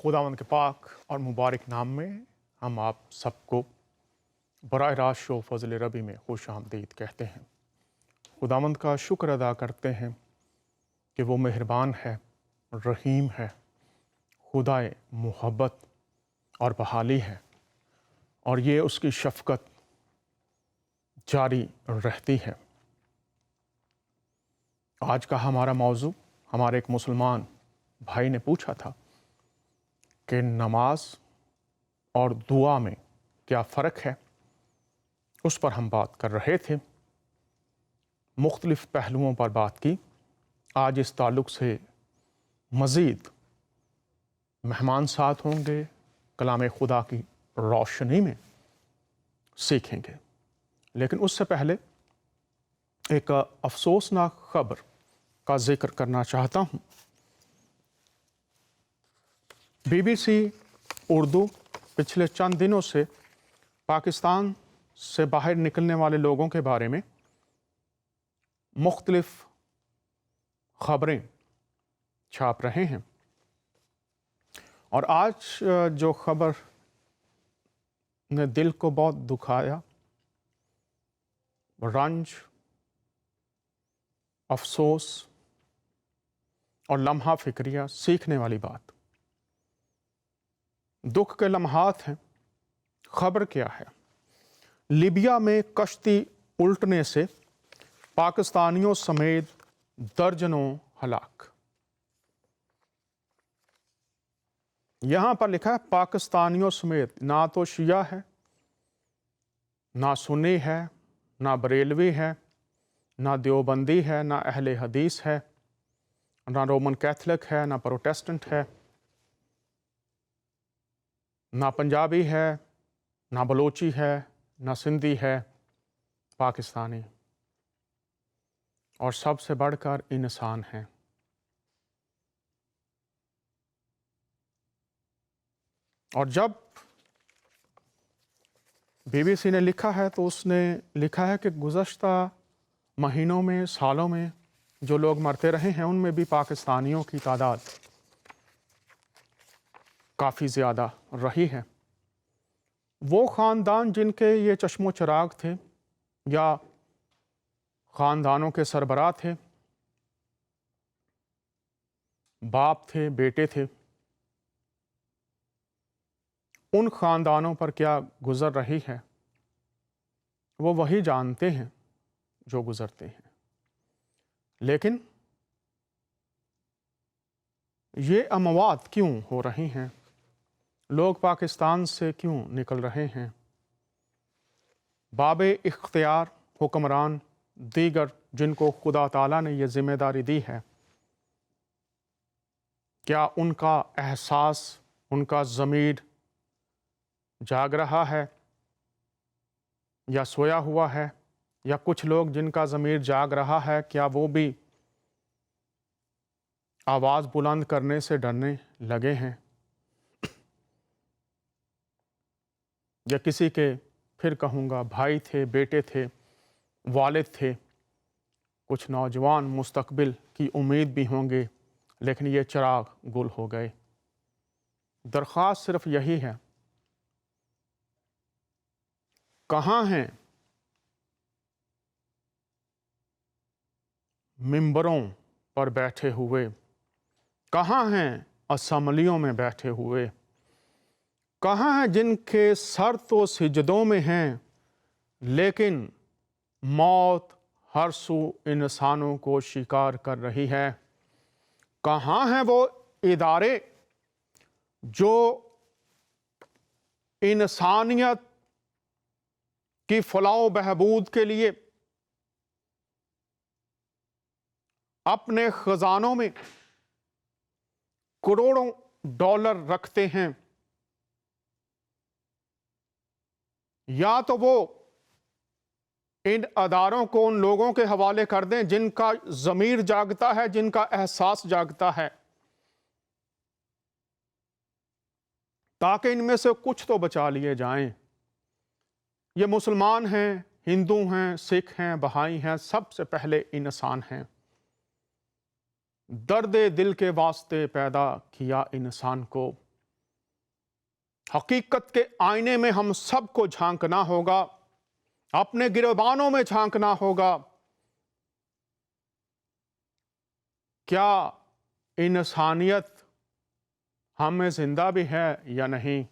खुदावंद के पाक और मुबारक नाम में हम आप सबको बराह रास्त शो फजल रबी में खुश आमदीद कहते हैं। खुदावंद का शुक्र अदा करते हैं कि वो मेहरबान है, रहीम है, खुदाए मोहब्बत और बहाली है, और ये उसकी शफ़क़त जारी रहती है। आज का हमारा मौजू, हमारे एक मुसलमान भाई ने पूछा था कि नमाज और दुआ में क्या फ़र्क है। उस पर हम बात कर रहे थे, मुख्तलिफ़ पहलुओं पर बात की। आज इस ताल्लुक़ से मज़ीद मेहमान साथ होंगे, कलाम खुदा की रोशनी में सीखेंगे। लेकिन उससे पहले एक अफसोसनाक ख़बर का ज़िक्र करना चाहता हूँ। BBC उर्दू पिछले चंद दिनों से पाकिस्तान से बाहर निकलने वाले लोगों के बारे में मुख्तलिफ़ ख़बरें छाप रहे हैं, और आज जो ख़बर ने दिल को बहुत दुखाया, रंज, अफसोस और लम्हा फ़िक्रिया, सीखने वाली बात, दुख के लम्हात हैं। ख़बर क्या है? लीबिया में कश्ती उल्टने से पाकिस्तानियों समेत दर्जनों हलाक। यहाँ पर लिखा है पाकिस्तानियों समेत, ना तो शिया है, ना सुन्नी है, ना बरेलवी है, ना देवबंदी है, ना अहले हदीस है, ना रोमन कैथलिक है, ना प्रोटेस्टेंट है, ना पंजाबी है, ना बलोची है, ना सिंधी है, पाकिस्तानी, और सबसे बढ़कर इंसान है। और जब BBC ने लिखा है तो उसने लिखा है कि गुज़श्ता महीनों में, सालों में जो लोग मरते रहे हैं, उनमें भी पाकिस्तानियों की तादाद काफ़ी ज़्यादा रही है। वो ख़ानदान जिनके ये चश्मो चराग थे, या ख़ानदानों के सरबराह थे, बाप थे, बेटे थे, उन ख़ानदानों पर क्या गुज़र रही है वो वही जानते हैं जो गुज़रते हैं। लेकिन ये अमवात क्यों हो रही हैं? लोग पाकिस्तान से क्यों निकल रहे हैं? बाबे इख्तियार हुक्मरान दीगर जिनको खुदा ताला ने ये ज़िम्मेदारी दी है, क्या उनका एहसास, उनका ज़मीर जाग रहा है या सोया हुआ है? या कुछ लोग जिनका ज़मीर जाग रहा है, क्या वो भी आवाज़ बुलंद करने से डरने लगे हैं? या किसी के, फिर कहूँगा, भाई थे, बेटे थे, वालिद थे, कुछ नौजवान मुस्तकबिल की उम्मीद भी होंगे, लेकिन ये चिराग गुल हो गए। दरख्वास्त सिर्फ यही है, कहाँ हैं मिंबरों पर बैठे हुए, कहाँ हैं असम्बलियों में बैठे हुए, कहाँ हैं जिनके सर तो सिजदों में हैं, लेकिन मौत हर सू इंसानों को शिकार कर रही है? कहाँ हैं वो इदारे जो इंसानियत की फलाह बहबूद के लिए अपने खजानों में करोड़ों डॉलर रखते हैं? या तो वो इन अदारों को उन लोगों के हवाले कर दें जिनका ज़मीर जागता है, जिनका एहसास जागता है, ताकि इनमें से कुछ तो बचा लिए जाएं। ये मुसलमान हैं, हिंदू हैं, सिख हैं, बहाई हैं, सबसे पहले इंसान हैं। दर्द दिल के वास्ते पैदा किया इंसान को, हकीकत के आईने में हम सबको झांकना होगा, अपने गिरबानों में झांकना होगा। क्या इंसानियत हम में जिंदा भी है या नहीं?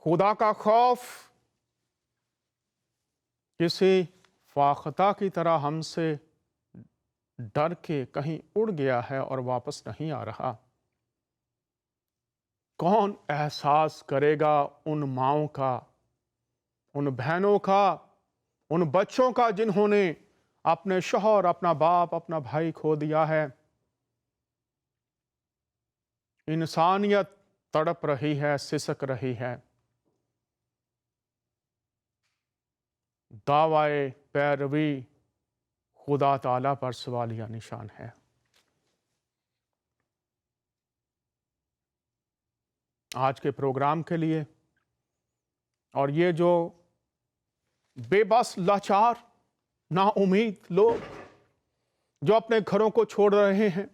खुदा का खौफ किसी फाख्ता की तरह हमसे डर के कहीं उड़ गया है और वापस नहीं आ रहा। कौन एहसास करेगा उन माँओं का, उन बहनों का, उन बच्चों का जिन्होंने अपने शौहर, अपना बाप, अपना भाई खो दिया है। इंसानियत तड़प रही है, सिसक रही है। दावाए पैरवी खुदा ताला पर सवालिया निशान है। आज के प्रोग्राम के लिए और ये जो बेबस, लाचार, नाउम्मीद लोग जो अपने घरों को छोड़ रहे हैं,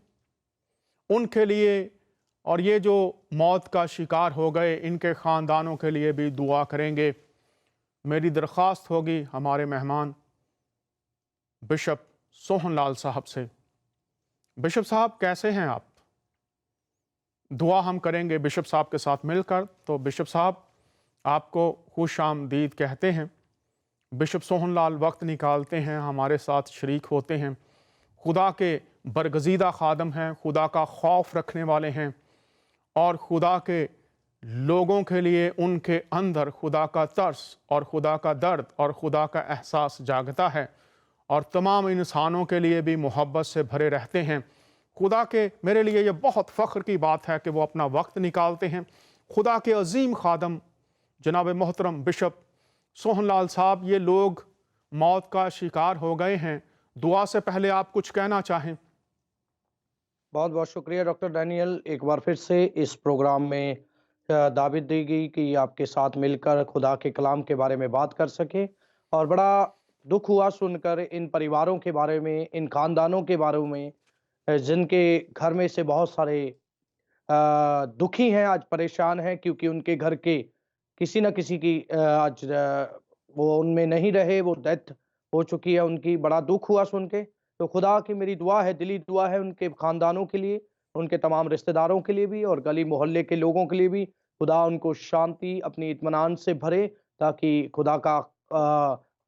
उनके लिए, और ये जो मौत का शिकार हो गए, इनके ख़ानदानों के लिए भी दुआ करेंगे। मेरी दरख्वास्त होगी हमारे मेहमान बिशप सोहन लाल साहब से। बिशप साहब, कैसे हैं आप? दुआ हम करेंगे बिशप साहब के साथ मिलकर। तो बिशप साहब, आपको खुश आमदीद कहते हैं। बिशप सोहन लाल वक्त निकालते हैं, हमारे साथ शरीक होते हैं। खुदा के बरगज़ीदा खादम हैं, खुदा का खौफ रखने वाले हैं, और खुदा के लोगों के लिए उनके अंदर खुदा का तरस और खुदा का दर्द और खुदा का एहसास जागता है, और तमाम इंसानों के लिए भी मोहब्बत से भरे रहते हैं। खुदा के, मेरे लिए ये बहुत फ़ख्र की बात है कि वो अपना वक्त निकालते हैं। खुदा के अजीम खादम जनाब मोहतरम बिशप सोहन लाल साहब, ये लोग मौत का शिकार हो गए हैं। दुआ से पहले आप कुछ कहना चाहें? बहुत बहुत शुक्रिया डॉक्टर डैनियल, एक बार फिर से इस प्रोग्राम में दावत दी गई कि आपके साथ मिलकर खुदा के कलाम के बारे में बात कर सके। और बड़ा दुख हुआ सुनकर इन परिवारों के बारे में, इन खानदानों के बारे में, जिनके घर में से बहुत सारे दुखी हैं, आज परेशान हैं, क्योंकि उनके घर के किसी न किसी की आज वो उनमें नहीं रहे, वो डेथ हो चुकी है उनकी। बड़ा दुख हुआ सुन के। तो खुदा की मेरी दुआ है, दिली दुआ है उनके खानदानों के लिए, उनके तमाम रिश्तेदारों के लिए भी, और गली मोहल्ले के लोगों के लिए भी। खुदा उनको शांति, अपनी इत्मीनान से भरे, ताकि खुदा का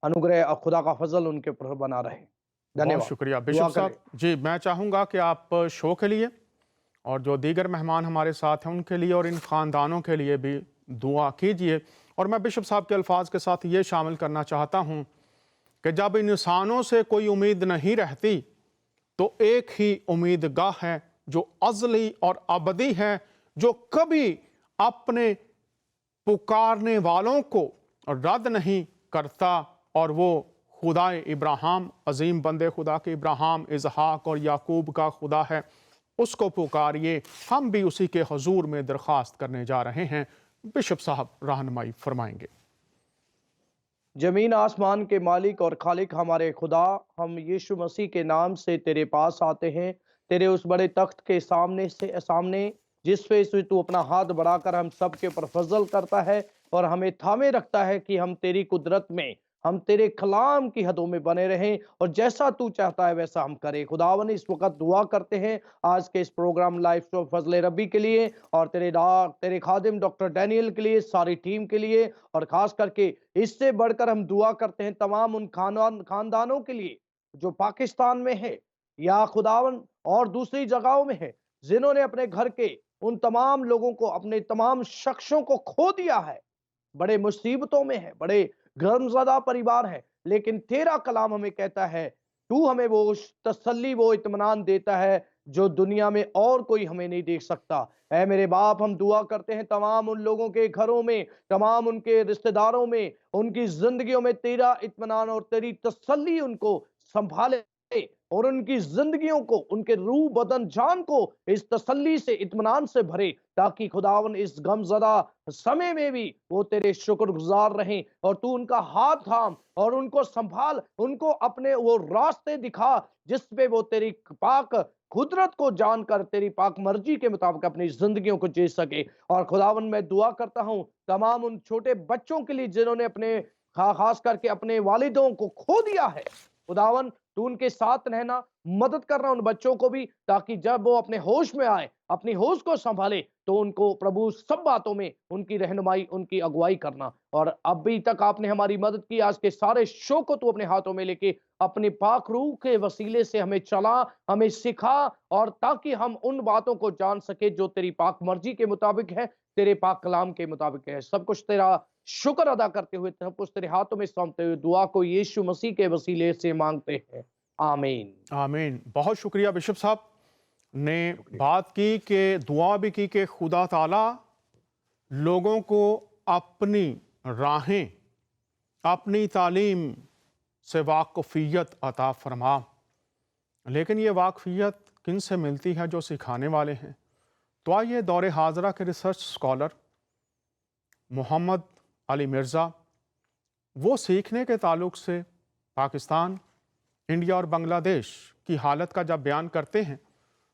अनुग्रह और खुदा का फजल उनके ऊपर बना रहे। बहुत धन्यवाद। शुक्रिया बिशप दुआ करें। साहब। जी, मैं चाहूँगा कि आप शो के लिए और जो दीगर मेहमान हमारे साथ हैं उनके लिए और इन ख़ानदानों के लिए भी दुआ कीजिए। और मैं बिशप साहब के अल्फाज के साथ ये शामिल करना चाहता हूँ कि जब इंसानों से कोई उम्मीद नहीं रहती, तो एक ही उम्मीदगाह है जो अज़ली और अबदी है, जो कभी अपने पुकारने वालों को रद्द नहीं करता, और वो खुदाए इब्राहिम, अजीम बंदे खुदा के इब्राहिम, इसहाक और याकूब का खुदा है। उसको पुकारिए। हम भी उसी के हजूर में दरख्वास्त करने जा रहे हैं। बिशप साहब रहनुमाई फरमाएंगे। जमीन आसमान के मालिक और खालिक हमारे खुदा, हम यीशु मसीह के नाम से तेरे पास आते हैं, तेरे उस बड़े तख्त के सामने जिस पे से तू अपना हाथ बढ़ाकर हम सब के ऊपर फजल करता है और हमें थामे रखता है कि हम तेरी कुदरत में, हम तेरे कलाम की हदों में बने रहें, और जैसा तू चाहता है वैसा हम करें। खुदावन, इस वक्त दुआ करते हैं आज के इस प्रोग्राम लाइफ शो फजल रबी के लिए, और तेरे खादिम डॉक्टर डैनियल के लिए, सारी टीम के लिए, और खास करके इससे बढ़कर हम दुआ करते हैं तमाम उन खानदानों के लिए जो पाकिस्तान में है या खुदावन और दूसरी जगहों में है, जिन्होंने अपने घर के उन तमाम लोगों को, अपने तमाम शख्सों को खो दिया है। बड़े मुसीबतों में है, बड़े गमज़दा परिवार है, लेकिन तेरा कलाम हमें कहता है, तू हमें वो तसल्ली, वो इत्मीनान देता है जो दुनिया में और कोई हमें नहीं दे सकता। ऐ मेरे बाप, हम दुआ करते हैं तमाम उन लोगों के घरों में, तमाम उनके रिश्तेदारों में, उनकी जिंदगियों में तेरा इत्मीनान और तेरी तसल्ली उनको संभाले, और उनकी जिंदगियों को, उनके रूह बदन जान को इस तसल्ली से, इत्मीनान से भरे, ताकि खुदावन इस गमज़दा समय में भी वो तेरे शुक्रगुजार रहें, और तू उनका हाथ थाम और उनको संभाल, उनको अपने वो रास्ते दिखा जिस पे वो तेरी पाक قدرت کو جان کر تیری پاک مرضی کے مطابق اپنی زندگیوں کو جی سکے۔ اور خداوند میں دعا کرتا ہوں تمام ان چھوٹے بچوں کے لیے جنہوں نے اپنے خاص کر کے اپنے والدوں کو کھو دیا ہے، خداوند تو ان کے ساتھ رہنا، مدد کرنا ان بچوں کو بھی، تاکہ جب وہ اپنے ہوش میں آئے، اپنی ہوش کو سنبھالے، تو ان کو پربھو سب باتوں میں ان کی رہنمائی، ان کی اگوائی کرنا۔ اور ابھی تک آپ نے ہماری مدد کی، آج کے سارے شو کو تو اپنے ہاتھوں میں لے کے اپنے پاک روح کے وسیلے سے ہمیں چلا، ہمیں سکھا، اور تاکہ ہم ان باتوں کو جان سکے جو تیری پاک مرضی کے مطابق ہے، تیرے پاک کلام کے مطابق ہے۔ سب کچھ تیرا شکر ادا کرتے ہوئے، سب کچھ تیرے ہاتھوں میں سونپتے ہوئے، دعا کو ییشو مسیح کے وسیلے سے مانگتے ہیں، آمین۔ آمین۔ بہت شکریہ بشپ صاحب نے بات کی کہ دعا بھی کی کہ خدا تعالیٰ لوگوں کو اپنی راہیں، اپنی تعلیم سے واقفیت عطا فرما، لیکن یہ واقفیت کن سے ملتی ہے؟ جو سکھانے والے ہیں۔ تو آئیے دور حاضرہ کے ریسرچ اسکالر محمد علی مرزا وہ سیکھنے کے تعلق سے پاکستان، انڈیا اور بنگلہ دیش کی حالت کا جب بیان کرتے ہیں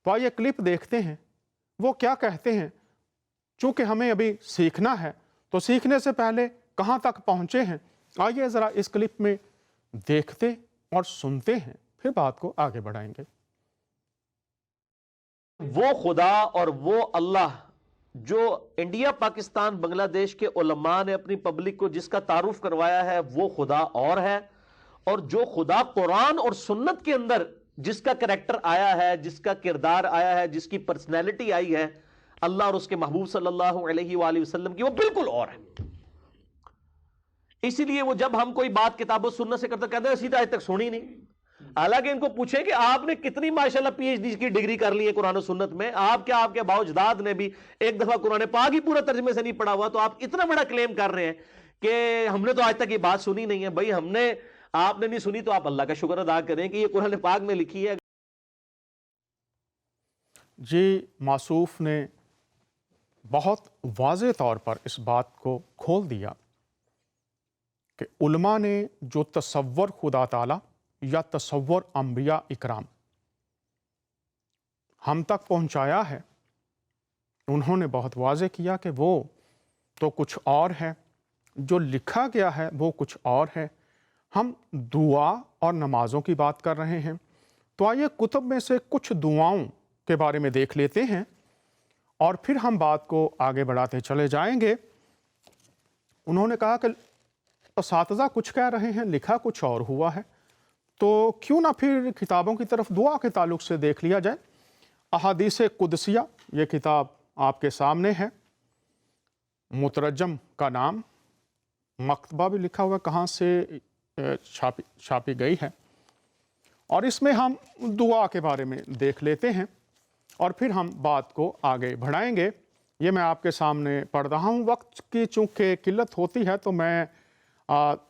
تو آئیے کلپ دیکھتے ہیں وہ کیا کہتے ہیں۔ چونکہ ہمیں ابھی سیکھنا ہے تو سیکھنے سے پہلے کہاں تک پہنچے ہیں، آئیے ذرا اس کلپ میں دیکھتے اور سنتے ہیں، پھر بات کو آگے بڑھائیں گے۔ وہ خدا اور وہ اللہ جو انڈیا، پاکستان، بنگلہ دیش کے علماء نے اپنی پبلک کو جس کا تعارف کروایا ہے، وہ خدا اور ہے، اور جو خدا قرآن اور سنت کے اندر جس کا کریکٹر آیا ہے، جس کا کردار آیا ہے، جس کی پرسنالٹی آئی ہے اللہ اور اس کے محبوب صلی اللہ علیہ وآلہ وسلم کی، وہ بالکل اور ہے۔ اسی لیے وہ جب ہم کوئی بات کتاب و سنت سے کرتے کہتے ہیں سیدھا آج تک سنی نہیں۔ حالانکہ ان کو پوچھیں کہ آپ نے کتنی ماشاءاللہ پی ایچ ڈی کی ڈگری کر لی ہے قرآن و سنت میں، آپ کیا آپ کے باؤ اجداد نے بھی ایک دفعہ قرآن پاک ہی پورا ترجمے سے نہیں پڑھا ہوا، تو آپ اتنا بڑا کلیم کر رہے ہیں کہ ہم نے تو آج تک یہ بات سنی نہیں ہے۔ بھائی آپ نے نہیں سنی تو آپ اللہ کا شکر ادا کریں کہ یہ قرآن پاک میں لکھی ہے۔ جی معصوف نے بہت واضح طور پر اس بات کو کھول دیا کہ علماء نے جو تصور خدا تعالیٰ یا تصور انبیاء اکرام ہم تک پہنچایا ہے، انہوں نے بہت واضح کیا کہ وہ تو کچھ اور ہے، جو لکھا گیا ہے وہ کچھ اور ہے۔ ہم دعا اور نمازوں کی بات کر رہے ہیں، تو آئیے کتب میں سے کچھ دعاؤں کے بارے میں دیکھ لیتے ہیں اور پھر ہم بات کو آگے بڑھاتے چلے جائیں گے۔ انہوں نے کہا کہ اساتذہ کچھ کہہ رہے ہیں، لکھا کچھ اور ہوا ہے، تو کیوں نہ پھر کتابوں کی طرف دعا کے تعلق سے دیکھ لیا جائے۔ احادیث قدسیہ، یہ کتاب آپ کے سامنے ہے، مترجم کا نام، مکتبہ بھی لکھا ہوا کہاں سے چھاپی گئی ہے، اور اس میں ہم دعا کے بارے میں دیکھ لیتے ہیں اور پھر ہم بات کو آگے بڑھائیں گے۔ یہ میں آپ کے سامنے پڑھ رہا ہوں، وقت کی چونکہ قلت ہوتی ہے تو میں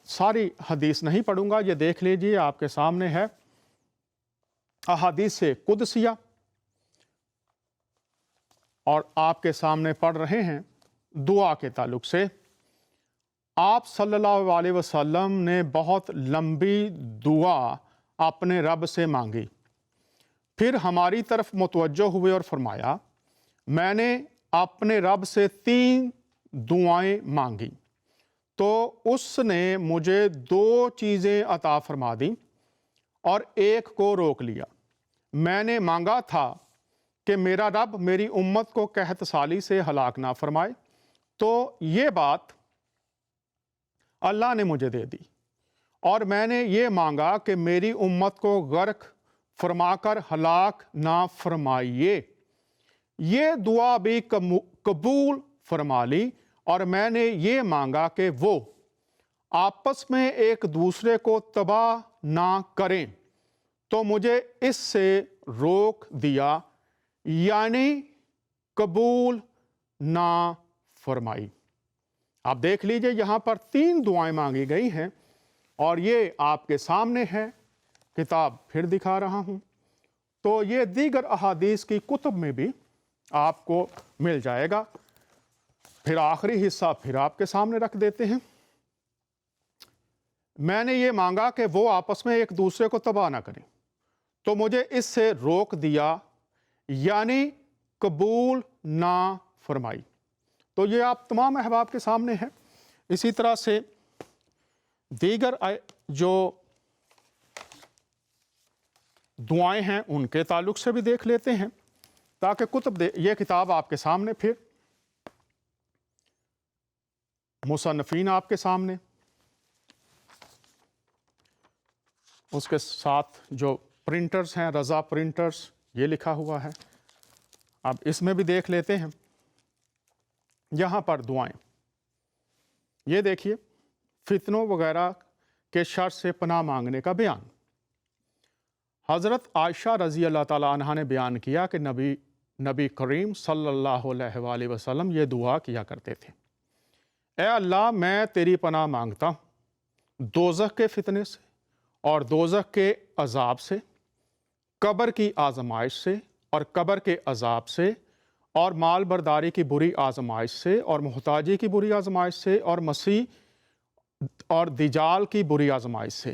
ساری حدیث نہیں پڑھوں گا، یہ دیکھ لیجئے آپ کے سامنے ہے احادیث قدسیہ، اور آپ کے سامنے پڑھ رہے ہیں دعا کے تعلق سے۔ آپ صلی اللہ علیہ وسلم نے بہت لمبی دعا اپنے رب سے مانگی، پھر ہماری طرف متوجہ ہوئے اور فرمایا، میں نے اپنے رب سے 3 دعائیں مانگی تو اس نے مجھے 2 چیزیں عطا فرما دیں اور ایک کو روک لیا۔ میں نے مانگا تھا کہ میرا رب میری امت کو قحط سالی سے ہلاک نہ فرمائے، تو یہ بات اللہ نے مجھے دے دی، اور میں نے یہ مانگا کہ میری امت کو غرق فرما کر ہلاک نہ فرمائیے، یہ دعا بھی قبول فرما لی، اور میں نے یہ مانگا کہ وہ آپس میں ایک دوسرے کو تباہ نہ کریں، تو مجھے اس سے روک دیا، یعنی قبول نہ فرمائی۔ آپ دیکھ لیجئے یہاں پر 3 دعائیں مانگی گئی ہیں، اور یہ آپ کے سامنے ہے، کتاب پھر دکھا رہا ہوں، تو یہ دیگر احادیث کی کتب میں بھی آپ کو مل جائے گا۔ پھر آخری حصہ پھر آپ کے سامنے رکھ دیتے ہیں۔ میں نے یہ مانگا کہ وہ آپس میں ایک دوسرے کو تباہ نہ کریں، تو مجھے اس سے روک دیا، यानी कबूल ना फरमाई। तो ये आप तमाम अहबाब के सामने है। इसी तरह से दीगर जो दुआएं हैं उनके ताल्लुक से भी देख लेते हैं, ताकि ये किताब आपके सामने, फिर मुसन्नफीन आपके सामने, उसके साथ जो प्रिंटर्स हैं, रज़ा प्रिंटर्स, ये लिखा हुआ है। अब इसमें भी देख लेते हैं। यहाँ पर दुआएं, ये देखिए, फितनों वगैरह के शर से पनाह मांगने का बयान। हज़रत आयशा रज़ी अल्लाह ताला अन्हा ने बयान किया कि नबी करीम सल्लल्लाहु अलैहि वसल्लम ये दुआ किया करते थे, ए अल्लाह मैं तेरी पनाह मांगता हूँ दोज़ख के फितने से और दोज़ख के अज़ाब से, कब्र की आज़माइश से और कब्र के अज़ाब से, और माल बरदारी की बुरी आज़माइश से और मोहताजी की बुरी आज़माइश से और मसीह और दिजाल की बुरी आज़माइश से।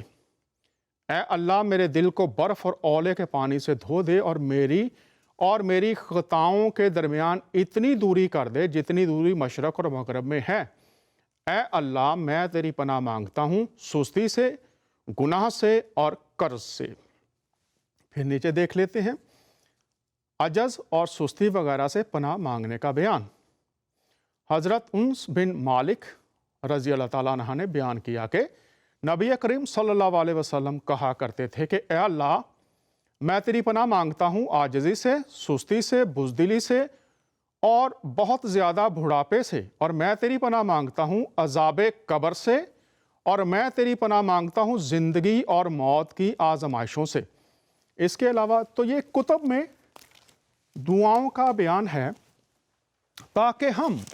ए अल्लाह मेरे दिल को बर्फ़ और औले के पानी से धो दे और मेरी ख़ताओं के दरमियान इतनी दूरी कर दे जितनी दूरी मशरक़ और मग़रिब में है। ए अल्लाह मैं तेरी पनाह मांगता हूँ सुस्ती से, गुनाह से और कर्ज से। फिर नीचे देख लेते हैं अजज़ और सुस्ती वगैरह से पनाह मांगने का बयान। हज़रत उन्स बिन मालिक रज़ी अल्लाह ताला अन्हा ने बयान किया कि नबी करीम सल्लल्लाहु अलैहि वसल्लम कहा करते थे कि ए अल्लाह मैं तेरी पनाह मांगता हूँ आजिज़ी से, सुस्ती से, बुज़दिली से और बहुत ज़्यादा बुढ़ापे से, और मैं तेरी पनाह मांगता हूँ अज़ाब कब्र से, और मैं तेरी पनाह मांगता हूँ ज़िंदगी और मौत की आज़माइशों से। इसके अलावा तो ये कुतुब में दुआओं का बयान है, ताकि हम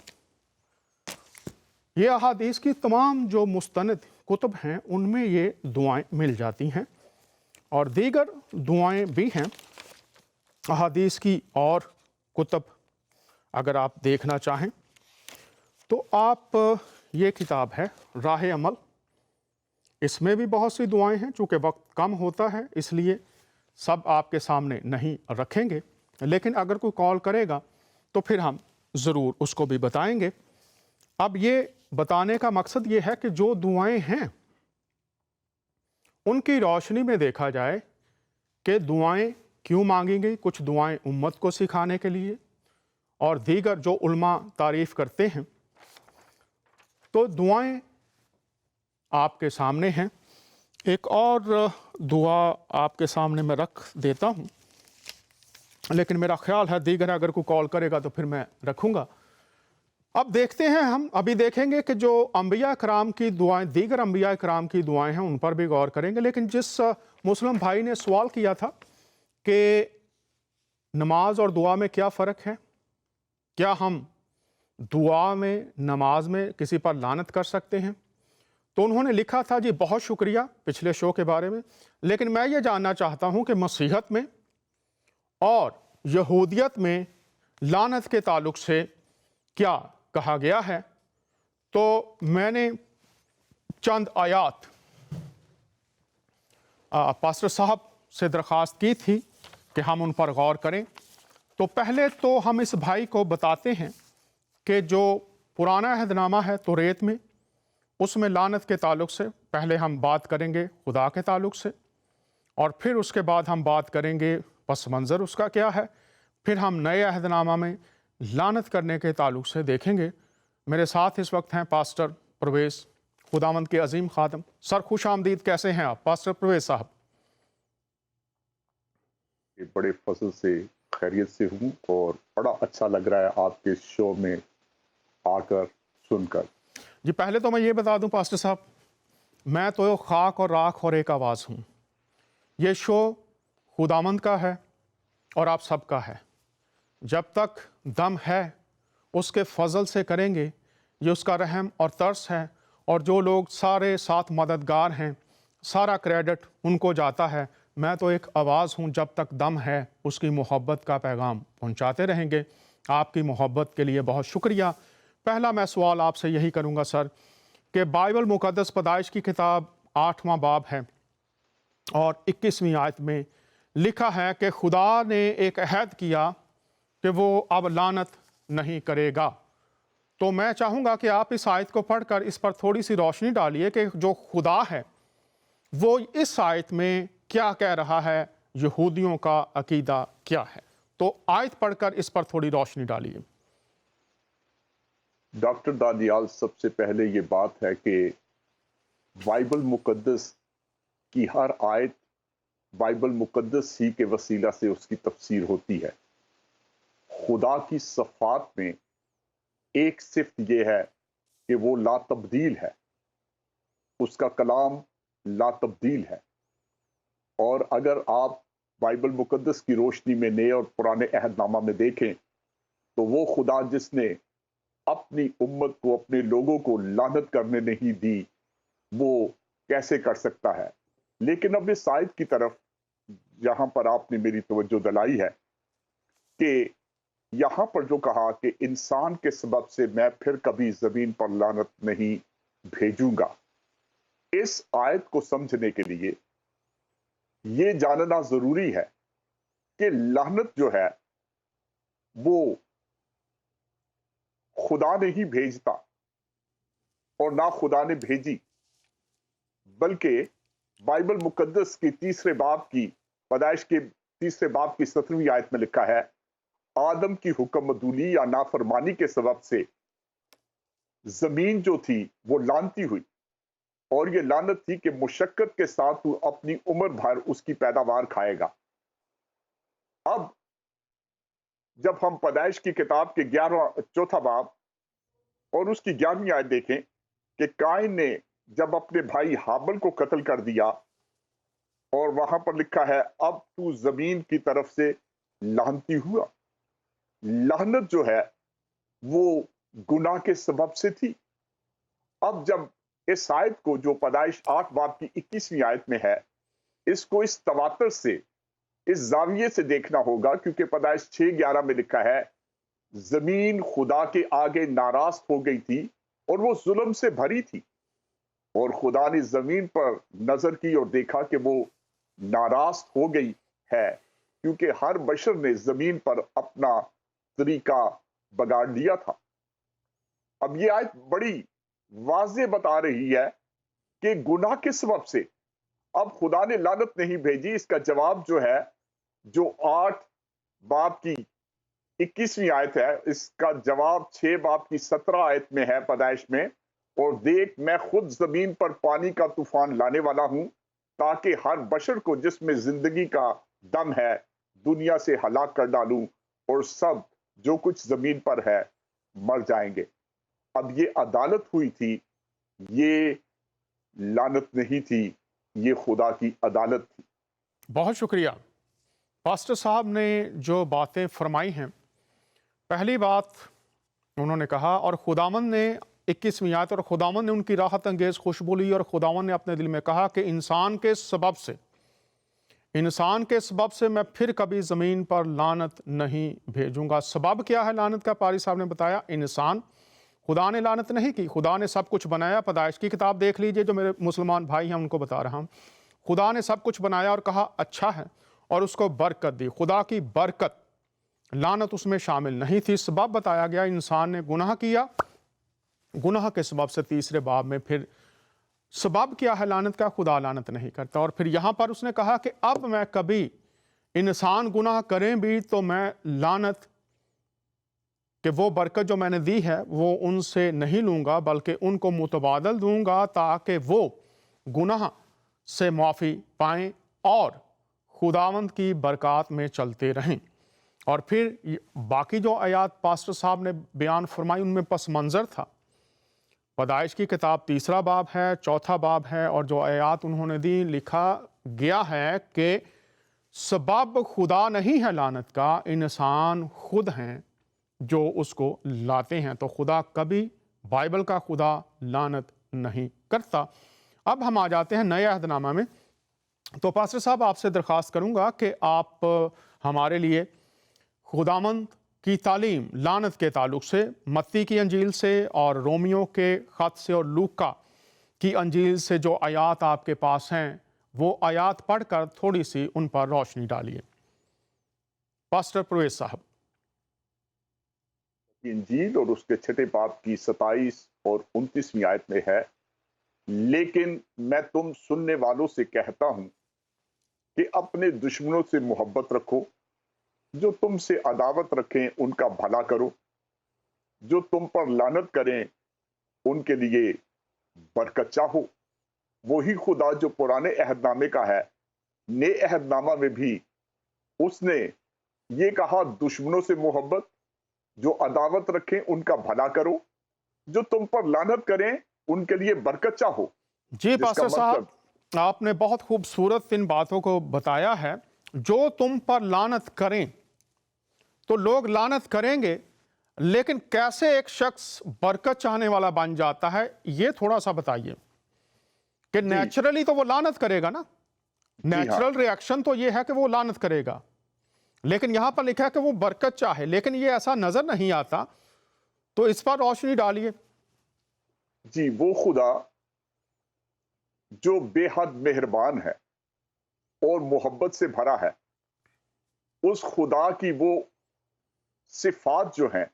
ये अहादीस की तमाम जो मुस्तनद कुतुब हैं उनमें ये दुआएं मिल जाती हैं, और दीगर दुआएं भी हैं अहादीस की। और कुतुब अगर आप देखना चाहें तो आप ये किताब है राह अमल, इसमें भी बहुत सी दुआएं हैं। चूँकि वक्त कम होता है इसलिए सब आपके सामने नहीं रखेंगे, लेकिन अगर कोई कॉल करेगा तो फिर हम ज़रूर उसको भी बताएंगे। अब ये बताने का मकसद ये है कि जो दुआएं हैं उनकी रोशनी में देखा जाए कि दुआएं क्यों मांगी गई। कुछ दुआएं उम्मत को सिखाने के लिए और दीगर जो उल्मा तारीफ़ करते हैं। तो दुआएं आपके सामने हैं। एक और दुआ आपके सामने मैं रख देता हूं, लेकिन मेरा ख्याल है दीगर अगर कोई कॉल करेगा तो फिर मैं रखूंगा। अब देखते हैं, हम अभी देखेंगे कि जो अंबिया कराम की दुआएं, दीगर अंबिया कराम की दुआएं हैं, उन पर भी गौर करेंगे। लेकिन जिस मुस्लिम भाई ने सवाल किया था कि नमाज और दुआ में क्या फ़र्क है, क्या हम दुआ में, नमाज में किसी पर लानत कर सकते हैं, तो उन्होंने लिखा था, जी बहुत शुक्रिया पिछले शो के बारे में, लेकिन मैं ये जानना चाहता हूँ कि मसीहत में और यहूदियत में लानत के ताल्लुक से क्या कहा गया है। तो मैंने चंद आयात पास्टर साहब से दरख्वास्त की थी कि हम उन पर गौर करें। तो पहले तो हम इस भाई को बताते हैं कि जो पुराना अहदनामा है तौरेत में, उसमें लानत के ताल्लुक से पहले हम बात करेंगे खुदा के ताल्लुक से, और फिर उसके बाद हम बात करेंगे पस मंज़र उसका क्या है, फिर हम नए अहदनामा में लानत करने के ताल्लुक से देखेंगे। मेरे साथ इस वक्त हैं पास्टर परवेज़, खुदावंद के अजीम खादम। सर खुश आमदीद, कैसे हैं आप पास्टर परवेज़ साहब? बड़े फसल से खैरियत से हूँ और बड़ा अच्छा लग रहा है आपके शो में आकर सुनकर। जी पहले तो मैं ये बता दूं पास्टर साहब, मैं तो खाक और राख और एक आवाज़ हूँ। ये शो खुदावंद का है और आप सबका है। जब तक दम है उसके फजल से करेंगे, ये उसका रहम और तरस है। और जो लोग सारे साथ मददगार हैं, सारा क्रेडिट उनको जाता है। मैं तो एक आवाज़ हूँ, जब तक दम है उसकी मोहब्बत का पैगाम पहुँचाते रहेंगे। आपकी मोहब्बत के लिए बहुत शुक्रिया। पहला मैं सवाल आपसे यही करूँगा सर कि बाइबल मुक़द्दस पैदाइश की किताब 8वां बाब है और 21वीं आयत में لکھا ہے کہ خدا نے ایک عہد کیا کہ وہ اب لعنت نہیں کرے گا۔ تو میں چاہوں گا کہ آپ اس آیت کو پڑھ کر اس پر تھوڑی سی روشنی ڈالیے کہ جو خدا ہے وہ اس آیت میں کیا کہہ رہا ہے، یہودیوں کا عقیدہ کیا ہے۔ تو آیت پڑھ کر اس پر تھوڑی روشنی ڈالیے۔ ڈاکٹر دانیال، سب سے پہلے یہ بات ہے کہ بائبل مقدس کی ہر آیت بائبل مقدس ہی کے وسیلہ سے اس کی تفسیر ہوتی ہے۔ خدا کی صفات میں ایک صفت یہ ہے کہ وہ لا تبدیل ہے، اس کا کلام لا تبدیل ہے۔ اور اگر آپ بائبل مقدس کی روشنی میں نئے اور پرانے عہد نامہ میں دیکھیں تو وہ خدا جس نے اپنی امت کو، اپنے لوگوں کو لعنت کرنے نہیں دی، وہ کیسے کر سکتا ہے؟ لیکن اب اس آیت کی طرف یہاں پر آپ نے میری توجہ دلائی ہے کہ یہاں پر جو کہا کہ انسان کے سبب سے میں پھر کبھی زمین پر لعنت نہیں بھیجوں گا، اس آیت کو سمجھنے کے لیے یہ جاننا ضروری ہے کہ لعنت جو ہے وہ خدا نے ہی بھیجتا اور نہ خدا نے بھیجی، بلکہ بائبل مقدس کی تیسرے باب کی پیدائش کے تیسرے باب کی 17ویں آیت میں لکھا ہے، آدم کی حکم عدولی یا نافرمانی کے سبب سے زمین جو تھی وہ لعنتی ہوئی، اور یہ لعنت تھی کہ مشقت کے ساتھ تو اپنی عمر بھر اس کی پیداوار کھائے گا۔ اب جب ہم پیدائش کی کتاب کے 4واں باب اور اس کی 11ویں آیت دیکھیں کہ قائن نے جب اپنے بھائی حابل کو قتل کر دیا، اور وہاں پر لکھا ہے اب تو زمین کی طرف سے لعنتی ہوا۔ لعنت جو ہے وہ گناہ کے سبب سے تھی۔ اب جب اس آیت کو جو پیدائش 8 باب کی 21ویں آیت میں ہے، اس کو اس تواتر سے، اس زاویے سے دیکھنا ہوگا، کیونکہ پیدائش 6:11 میں لکھا ہے زمین خدا کے آگے ناراض ہو گئی تھی اور وہ ظلم سے بھری تھی، اور خدا نے زمین پر نظر کی اور دیکھا کہ وہ ناراض ہو گئی ہے، کیونکہ ہر بشر نے زمین پر اپنا طریقہ بگاڑ لیا تھا۔ اب یہ آیت بڑی واضح بتا رہی ہے کہ گناہ کے سبب سے اب خدا نے لعنت نہیں بھیجی۔ اس کا جواب جو ہے، جو 8 باب کی 21ویں آیت ہے، اس کا جواب 6 باب کی 17 آیت میں ہے پیدائش میں، اور دیکھ میں خود زمین پر پانی کا طوفان لانے والا ہوں تاکہ ہر بشر کو جس میں زندگی کا دم ہے دنیا سے ہلاک کر ڈالوں، اور سب جو کچھ زمین پر ہے مر جائیں گے۔ اب یہ عدالت ہوئی تھی، یہ لعنت نہیں تھی، یہ خدا کی عدالت تھی۔ بہت شکریہ پاسٹر صاحب نے جو باتیں فرمائی ہیں۔ پہلی بات انہوں نے کہا، اور خداوند نے 21ویں آیت، اور خداوند نے ان کی راحت انگیز خوشبو لی، اور خداوند نے اپنے دل میں کہا کہ انسان کے سبب سے میں پھر کبھی زمین پر لعنت نہیں بھیجوں گا۔ سبب کیا ہے لعنت کا؟ پاری صاحب نے بتایا، انسان۔ خدا نے لعنت نہیں کی، خدا نے سب کچھ بنایا۔ پیدائش کی کتاب دیکھ لیجئے، جو میرے مسلمان بھائی ہیں ان کو بتا رہا ہوں، خدا نے سب کچھ بنایا اور کہا اچھا ہے، اور اس کو برکت دی۔ خدا کی برکت، لعنت اس میں شامل نہیں تھی۔ سبب بتایا گیا، انسان نے گناہ کیا، گناہ کے سبب سے تیسرے باب میں پھر سبب کیا ہے لعنت کا؟ خدا لعنت نہیں کرتا۔ اور پھر یہاں پر اس نے کہا کہ اب میں کبھی انسان گناہ کریں بھی تو میں لعنت کہ وہ برکت جو میں نے دی ہے وہ ان سے نہیں لوں گا، بلکہ ان کو متبادل دوں گا تاکہ وہ گناہ سے معافی پائیں اور خداوند کی برکات میں چلتے رہیں۔ اور پھر باقی جو آیات پاسٹر صاحب نے بیان فرمائی ان میں پس منظر تھا۔ پیدائش کی کتاب 3 باب ہے، 4 باب ہے، اور جو آیات انہوں نے دی، لکھا گیا ہے کہ سبب خدا نہیں ہے لعنت کا، انسان خود ہیں جو اس کو لاتے ہیں۔ تو خدا کبھی، بائبل کا خدا لعنت نہیں کرتا۔ اب ہم آ جاتے ہیں نئے عہد نامہ میں۔ تو پاسٹر صاحب آپ سے درخواست کروں گا کہ آپ ہمارے لیے خداوند کی تعلیم لعنت کے تعلق سے متی کی انجیل سے اور رومیوں کے خط سے اور لوکا کی انجیل سے جو آیات آپ کے پاس ہیں वो आयात पढ़कर थोड़ी सी उन पर रोशनी डालिए। पास्टर परवेज साहब। इंजील और उसके छठे बाब की 27 और 29वीं आयत में है, लेकिन मैं तुम सुनने वालों से कहता हूं कि अपने दुश्मनों से मोहब्बत रखो, जो तुमसे अदावत रखें उनका भला करो, जो तुम पर लानत करें उनके लिए बरकत चाहो। वही खुदा जो पुराने अहदनामे का है, नए अहदनामा में भी उसने ये कहा, दुश्मनों से मोहब्बत, जो अदावत रखें उनका भला करो, जो तुम पर लानत करें उनके लिए बरकत चाहो। जी पास्टर साहब, आपने बहुत खूबसूरत इन बातों को बताया है। जो तुम पर लानत करें, तो लोग लानत करेंगे, लेकिन कैसे एक शख्स बरकत चाहने वाला बन जाता है, ये थोड़ा सा बताइए। कि नेचुरली तो वो लानत करेगा ना, नेचुरल रिएक्शन तो ये है कि वो लानत करेगा, लेकिन यहां पर लिखा है कि वो बरकत चाहे, लेकिन ये ऐसा नजर नहीं आता, तो इस पर रोशनी डालिए। जी, वो खुदा जो बेहद मेहरबान है और मोहब्बत से भरा है, उस खुदा की वो सिफात जो हैं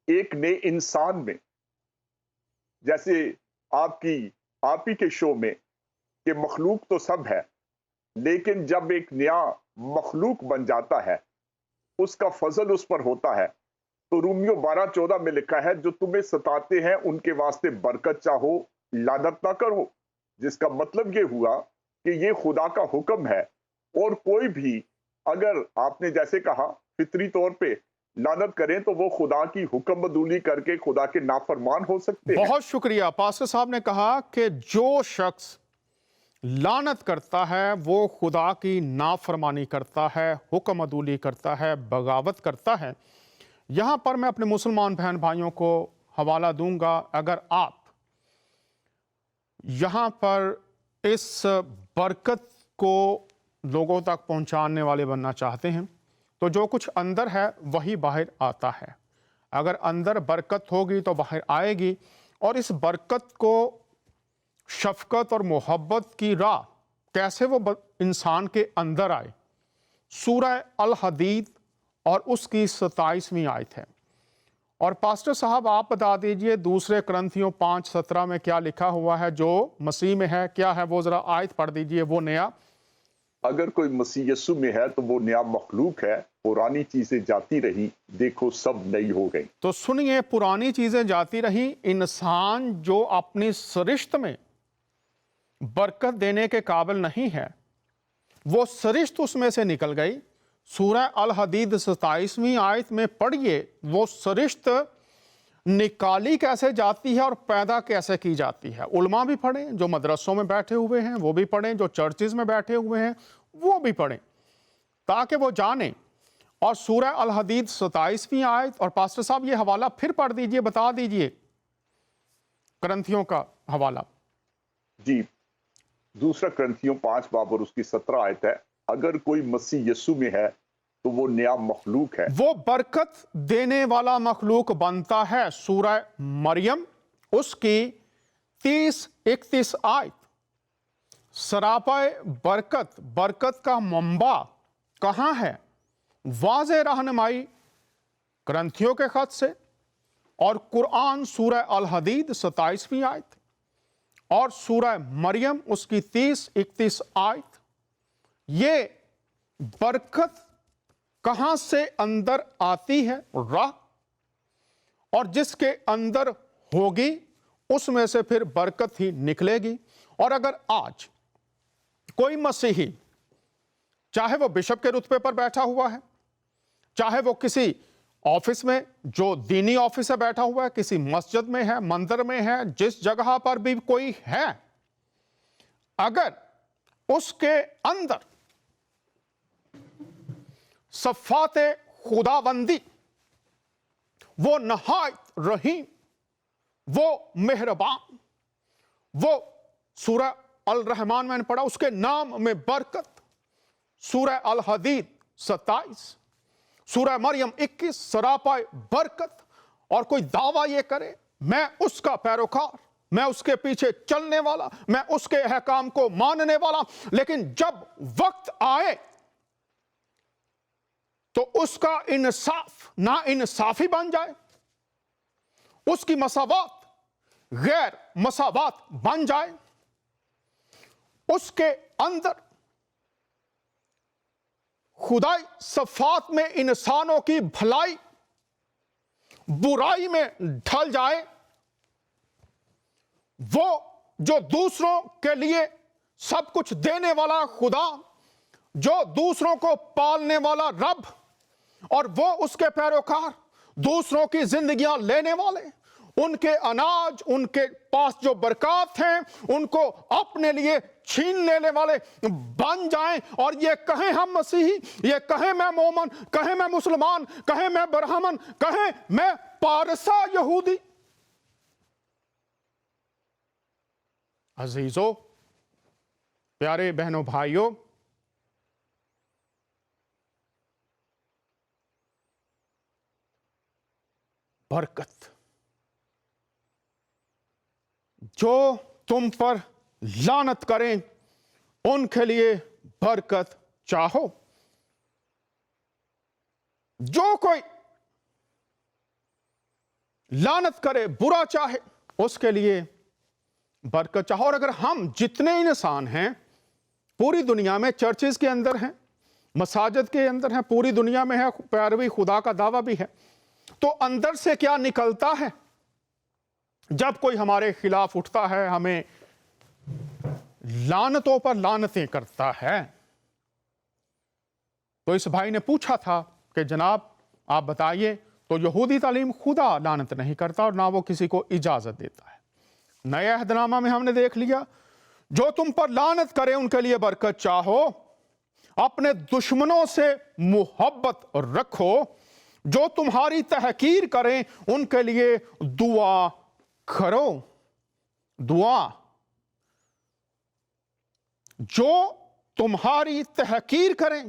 एक नए इंसान में, जैसे आप ही के शो में कि मखलूक तो सब है, लेकिन जब एक नया मखलूक बन जाता है, उसका फजल उस पर होता है। तो रोमियो 12:14 में लिखा है, जो तुम्हें सताते हैं उनके वास्ते बरकत चाहो, लानत ना करो। जिसका मतलब ये हुआ कि ये खुदा का हुक्म है, और कोई भी अगर आपने जैसे कहा फितरी तौर पे लानत करें, तो वो खुदा की हुक्म बदूली करके खुदा के नाफरमान हो सकते हैं। बहुत शुक्रिया। पास्टर साहब ने कहा कि जो शख्स लानत करता है वो खुदा की नाफरमानी करता है, हुक्म अदूली करता है, बगावत करता है। यहाँ पर मैं अपने मुसलमान बहन भाइयों को हवाला दूंगा, अगर आप यहाँ पर इस बरकत को लोगों तक पहुँचाने वाले बनना चाहते हैं, तो जो कुछ अंदर है वही बाहर आता है। अगर अंदर बरकत होगी तो बाहर आएगी, और इस बरकत को शफकत और मोहब्बत की राह कैसे वो इंसान के अंदर आए, सूरह अल हदीद और उसकी 27वीं आयत है। और पास्टर साहब आप बता दीजिए, दूसरे करंथियों 5:17 में क्या लिखा हुआ है जो मसीह में है, क्या है वो, जरा आयत पढ़ दीजिए। वो नया, अगर कोई मसीह यीशु में है तो वो नया मखलूक है, पुरानी चीजें जाती रही, देखो सब नई हो गई। तो सुनिए, पुरानी चीजें जाती रही। इंसान जो अपनी सरिश्त में बरकत देने के काबिल नहीं है, वो सरिश्त उसमें से निकल गई। सूरह अल हदीद 27वीं आयत में पढ़िए, वो सरिश्त निकाली कैसे जाती है और पैदा कैसे की जाती है। उलमा भी पढ़ें, जो मदरसों में बैठे हुए हैं वो भी पढ़ें, जो चर्चिज में बैठे हुए हैं वो भी पढ़ें, ताकि वो जानें। और सूरह अल हदीद 27वीं आयत, और पास्टर साहब ये हवाला फिर पढ़ दीजिए, बता दीजिए करंथियों का हवाला। जी, दूसरा करंथियों 5 बाब और उसकी 17 आयत है, अगर कोई मसीह यीशु में है तो वो नया मखलूक है, वो बरकत देने वाला मखलूक बनता है। सूरह मरियम उसकी 30-31 आयत। सरापाए बरकत, बरकत का मंबा कहाँ है, वाज़े रहनुमाई करंथियों के खत से। और कुरान सूरह अल हदीद 27वीं आयत, और सूरह मरियम उसकी 30-31 आयत। ये बरकत कहां से अंदर आती है, राह, और जिसके अंदर होगी उसमें से फिर बरकत ही निकलेगी। और अगर आज कोई मसीही, चाहे वो बिशप के रुतबे पर बैठा हुआ है, चाहे वो किसी ऑफिस में जो दीनी ऑफिस है बैठा हुआ है, किसी मस्जिद में है, मंदिर में है, जिस जगह पर भी कोई है, अगर उसके अंदर सफ़ाते खुदाबंदी, वो नहायत रहीम, वो मेहरबान, वो सूरह अल रहमान मैंने पढ़ा, उसके नाम में बरकत, सूरह अल हदीद 27, सूरह मरियम 21, सरापाए बरकत, और कोई दावा ये करे मैं उसका पैरोकार, میں اس کے پیچھے چلنے والا، میں اس کے احکام کو ماننے والا، لیکن جب وقت آئے تو اس کا انصاف نا انصافی بن جائے، اس کی مساوات غیر مساوات بن جائے، اس کے اندر خدائی صفات میں انسانوں کی بھلائی برائی میں ڈھل جائے، وہ جو دوسروں کے لیے سب کچھ دینے والا خدا، جو دوسروں کو پالنے والا رب، اور وہ اس کے پیروکار دوسروں کی زندگیاں لینے والے، ان کے اناج، ان کے پاس جو برکات ہیں ان کو اپنے لیے چھین لینے والے بن جائیں، اور یہ کہیں ہم مسیحی، یہ کہیں میں مومن، کہیں میں مسلمان، کہیں میں برہمن، کہیں میں پارسا یہودی۔ عزیزو، پیارے بہنوں بھائیوں، برکت جو تم پر لعنت کریں ان کے لیے برکت چاہو، جو کوئی لعنت کرے، برا چاہے، اس کے لیے برکت چاہو۔ اور اگر ہم جتنے انسان ہیں پوری دنیا میں، چرچز کے اندر ہیں، مساجد کے اندر ہیں، پوری دنیا میں ہے، پیروی خدا کا دعویٰ بھی ہے، تو اندر سے کیا نکلتا ہے جب کوئی ہمارے خلاف اٹھتا ہے، ہمیں لعنتوں پر لعنتیں کرتا ہے؟ تو اس بھائی نے پوچھا تھا کہ جناب آپ بتائیے، تو یہودی تعلیم خدا لعنت نہیں کرتا اور نہ وہ کسی کو اجازت دیتا ہے۔ نئے عہد نامہ میں ہم نے دیکھ لیا، جو تم پر لعنت کرے ان کے لیے برکت چاہو، اپنے دشمنوں سے محبت رکھو، جو تمہاری تحقیر کریں ان کے لیے دعا کرو۔ دعا، جو تمہاری تحقیر کریں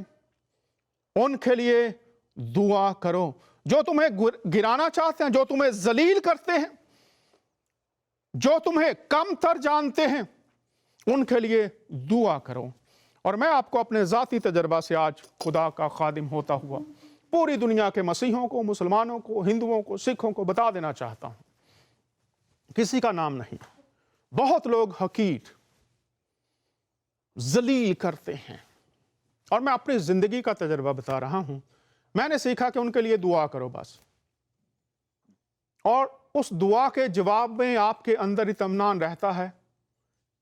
ان کے لیے دعا کرو، جو تمہیں گرانا چاہتے ہیں، جو تمہیں ذلیل کرتے ہیں، جو تمہیں کم تر جانتے ہیں، ان کے لیے دعا کرو۔ اور میں آپ کو اپنے ذاتی تجربہ سے آج خدا کا خادم ہوتا ہوا پوری دنیا کے مسیحوں کو، مسلمانوں کو، ہندوؤں کو، سکھوں کو بتا دینا چاہتا ہوں، کسی کا نام نہیں، بہت لوگ حقیر، ذلیل کرتے ہیں، اور میں اپنی زندگی کا تجربہ بتا رہا ہوں۔ میں نے سیکھا کہ ان کے لیے دعا کرو بس، اور اس دعا کے جواب میں آپ کے اندر اطمینان رہتا ہے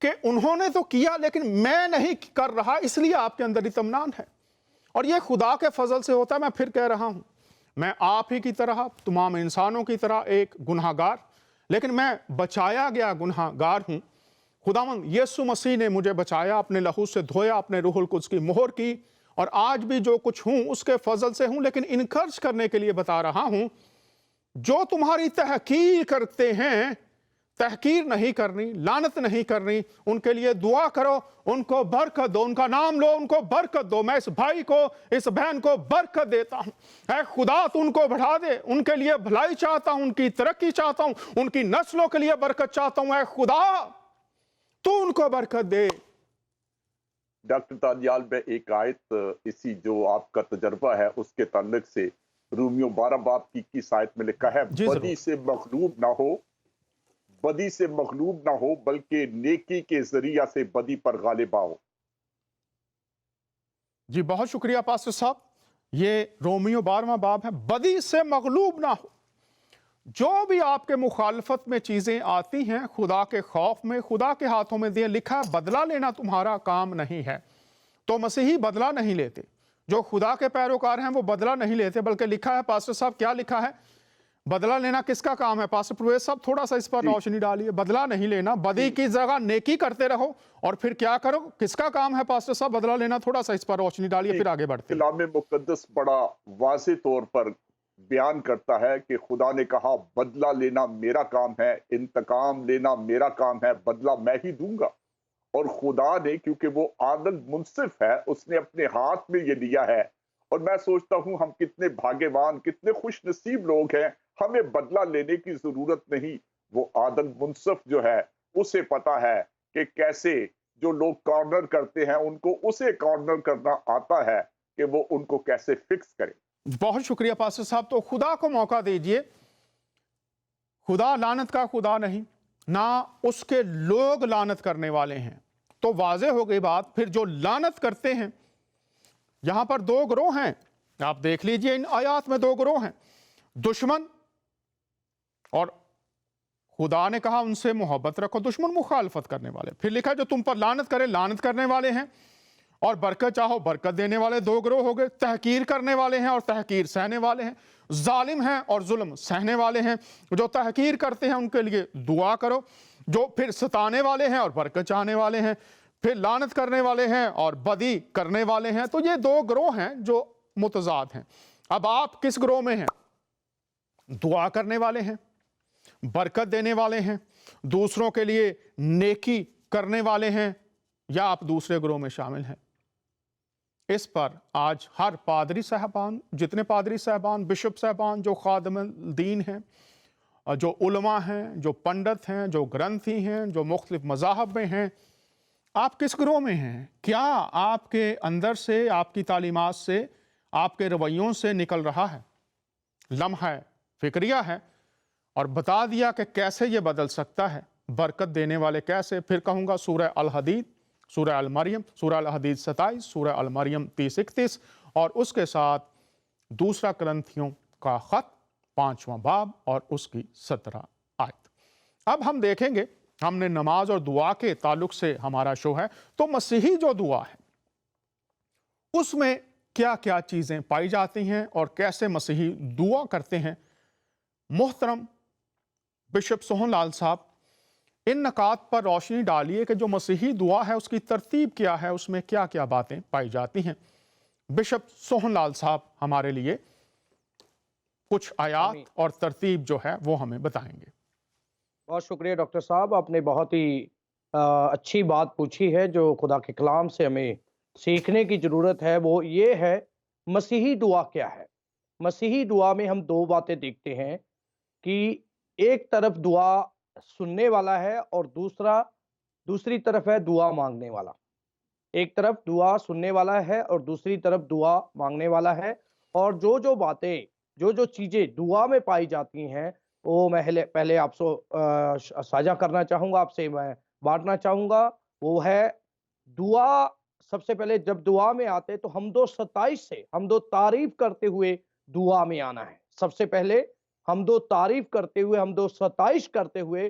کہ انہوں نے تو کیا لیکن میں نہیں کر رہا، اس لیے آپ کے اندر اطمینان ہے، اور یہ خدا کے فضل سے ہوتا ہے۔ میں پھر کہہ رہا ہوں، میں آپ ہی کی طرح، تمام انسانوں کی طرح ایک گناہ گار، لیکن میں بچایا گیا گناہ گار ہوں۔ خداوند یسوع مسیح نے مجھے بچایا، اپنے لہو سے دھویا، اپنے روح القدس کی مہر کی، اور آج بھی جو کچھ ہوں اس کے فضل سے ہوں۔ لیکن انکرج کرنے کے لیے بتا رہا ہوں، جو تمہاری تحقیر کرتے ہیں، تحقیر نہیں کرنی، لعنت نہیں کرنی، ان کے لیے دعا کرو، ان کو برکت دو، ان کا نام لو، ان کو برکت دو۔ میں اس بھائی کو، اس بہن کو برکت دیتا ہوں۔ اے خدا تو ان کو بڑھا دے، ان کے لیے بھلائی چاہتا ہوں، ان کی ترقی چاہتا ہوں، ان کی نسلوں کے لیے برکت چاہتا ہوں۔ اے خدا تو ان کو برکت دے۔ ڈاکٹر تانیال، میں ایک آیت اسی جو آپ کا تجربہ ہے اس کے تعلق سے، رومیو 12 باب کی 21 آیت میں لکھا ہے، بدی سے مغلوب نہ ہو، بدی سے مغلوب نہ ہو، بلکہ نیکی کے ذریعہ سے بدی پر غالب آؤ۔ جی بہت شکریہ پاسٹر صاحب، یہ رومیو 12واں باب ہے، بدی سے مغلوب نہ ہو۔ جو بھی آپ کے مخالفت میں چیزیں آتی ہیں، خدا کے خوف میں، خدا کے ہاتھوں میں دیں۔ لکھا ہے بدلہ لینا تمہارا کام نہیں ہے، تو مسیحی بدلہ نہیں لیتے، جو خدا کے پیروکار ہیں وہ بدلہ نہیں لیتے، بلکہ لکھا ہے، پاسٹر صاحب کیا لکھا ہے؟ بدلہ لینا کس کا کام ہے؟ پاسٹر پرویز صاحب تھوڑا سا اس پر روشنی ڈالیے۔ بدلہ نہیں لینا، بدی کی جگہ نیکی کرتے رہو، اور پھر کیا کرو؟ کس کا کام ہے پاسٹر صاحب بدلہ لینا؟ تھوڑا سا اس پر روشنی ڈالیے، پھر آگے بڑھتے ہیں۔ کلام مقدس بڑا واضح طور پر بیان کرتا ہے کہ خدا نے کہا بدلہ لینا میرا کام ہے، انتقام لینا میرا کام ہے، بدلہ میں ہی دوں گا۔ اور خدا نے، کیونکہ وہ عادل منصف ہے، اس نے اپنے ہاتھ میں یہ لیا ہے۔ اور میں سوچتا ہوں ہم کتنے بھاگیوان، کتنے خوش نصیب لوگ ہیں، ہمیں بدلہ لینے کی ضرورت نہیں۔ وہ عادل منصف جو ہے उसे पता है कि कैसे जो लोग कॉर्नर करते हैं उनको उसे कॉर्नर करना आता है कि वो उनको कैसे फिक्स करे। बहुत शुक्रिया पास्टर साहब। तो खुदा को मौका दीजिए। खुदा लानत का खुदा नहीं, ना उसके लोग लानत करने वाले हैं। तो वाज़े हो गई बात। फिर जो लानत करते हैं, यहां पर दो ग्रोह हैं। आप देख लीजिए, इन आयात में दो ग्रोह हैं, दुश्मन, और खुदा ने कहा उनसे मोहब्बत रखो, दुश्मन मुखालफत करने वाले। फिर लिखा जो तुम पर लानत करे, लानत करने वाले हैं, और बरकत चाहो, बरकत देने वाले। दो ग्रोह हो गए। तहकीर करने वाले हैं और तहकीर सहने वाले हैं। जालिम हैं और जुल्म सहने वाले हैं। जो तहकीर करते हैं उनके लिए दुआ करो, जो फिर सताने वाले हैं और बरकत चाहने वाले हैं, फिर लानत करने वाले हैं और बदी करने वाले हैं। तो ये दो ग्रोह हैं जो मुतजाद हैं। अब आप किस ग्रोह में हैं? दुआ करने वाले हैं, बरकत देने वाले हैं, दूसरों के लिए नेकी करने वाले हैं, या आप दूसरे ग्रोह में शामिल हैं? इस पर आज हर पादरी साहबान, जितने पादरी साहबान, बिशप साहबान, जो खादिम दीन हैं, जो उलमा हैं, जो पंडित हैं, जो ग्रंथी हैं, जो मुख्तलिफ मज़ाहब में हैं, आप किस ग्रोह में हैं? क्या आपके अंदर से, आपकी तालीमात से, आपके रवैयों से निकल रहा है लम्हा फिक्रिया है? और बता दिया कि कैसे ये बदल सकता है। बरकत देने वाले कैसे? फिर कहूँगा सूरह अल हदीद, सूरह अल मरियम, सूरह अल हदीद 27, सूरह अल मरियम 30-31, और उसके साथ दूसरा करंथियों का ख़त 5वां बाब और उसकी 17 आयत। अब हम देखेंगे, हमने नमाज और दुआ के ताल्लुक से हमारा शो है, तो मसीही जो दुआ है उसमें क्या क्या चीज़ें पाई जाती हैं और कैसे मसीही दुआ करते हैं। मोहतरम बिशप सोहन लाल साहब, इन नकात पर रोशनी डालिए कि जो मसीही दुआ है उसकी तरतीब क्या है, उसमें क्या क्या बातें पाई जाती हैं। बिशप सोहन लाल साहब हमारे लिए कुछ आयात और तरतीब जो है वो हमें बताएंगे। बहुत शुक्रिया डॉक्टर साहब, आपने बहुत ही अच्छी बात पूछी है जो खुदा के कलाम से हमें सीखने की ज़रूरत है। वो ये है, मसीही दुआ क्या है। मसीही दुआ में हम दो बातें देखते हैं कि एक तरफ दुआ सुनने वाला है और दूसरी तरफ है दुआ मांगने वाला। एक तरफ दुआ सुनने वाला है और दूसरी तरफ दुआ मांगने वाला है। और जो बातें, जो चीज़ें दुआ में पाई जाती हैं, वो मैं पहले आपसे साझा करना चाहूँगा, आपसे मैं बांटना चाहूँगा। वो है दुआ। सबसे पहले जब दुआ में आते तो हमदो सताइश से, हमदो तारीफ करते हुए दुआ में आना है। सबसे पहले हमदो तारीफ करते हुए, हमदो सताइश करते हुए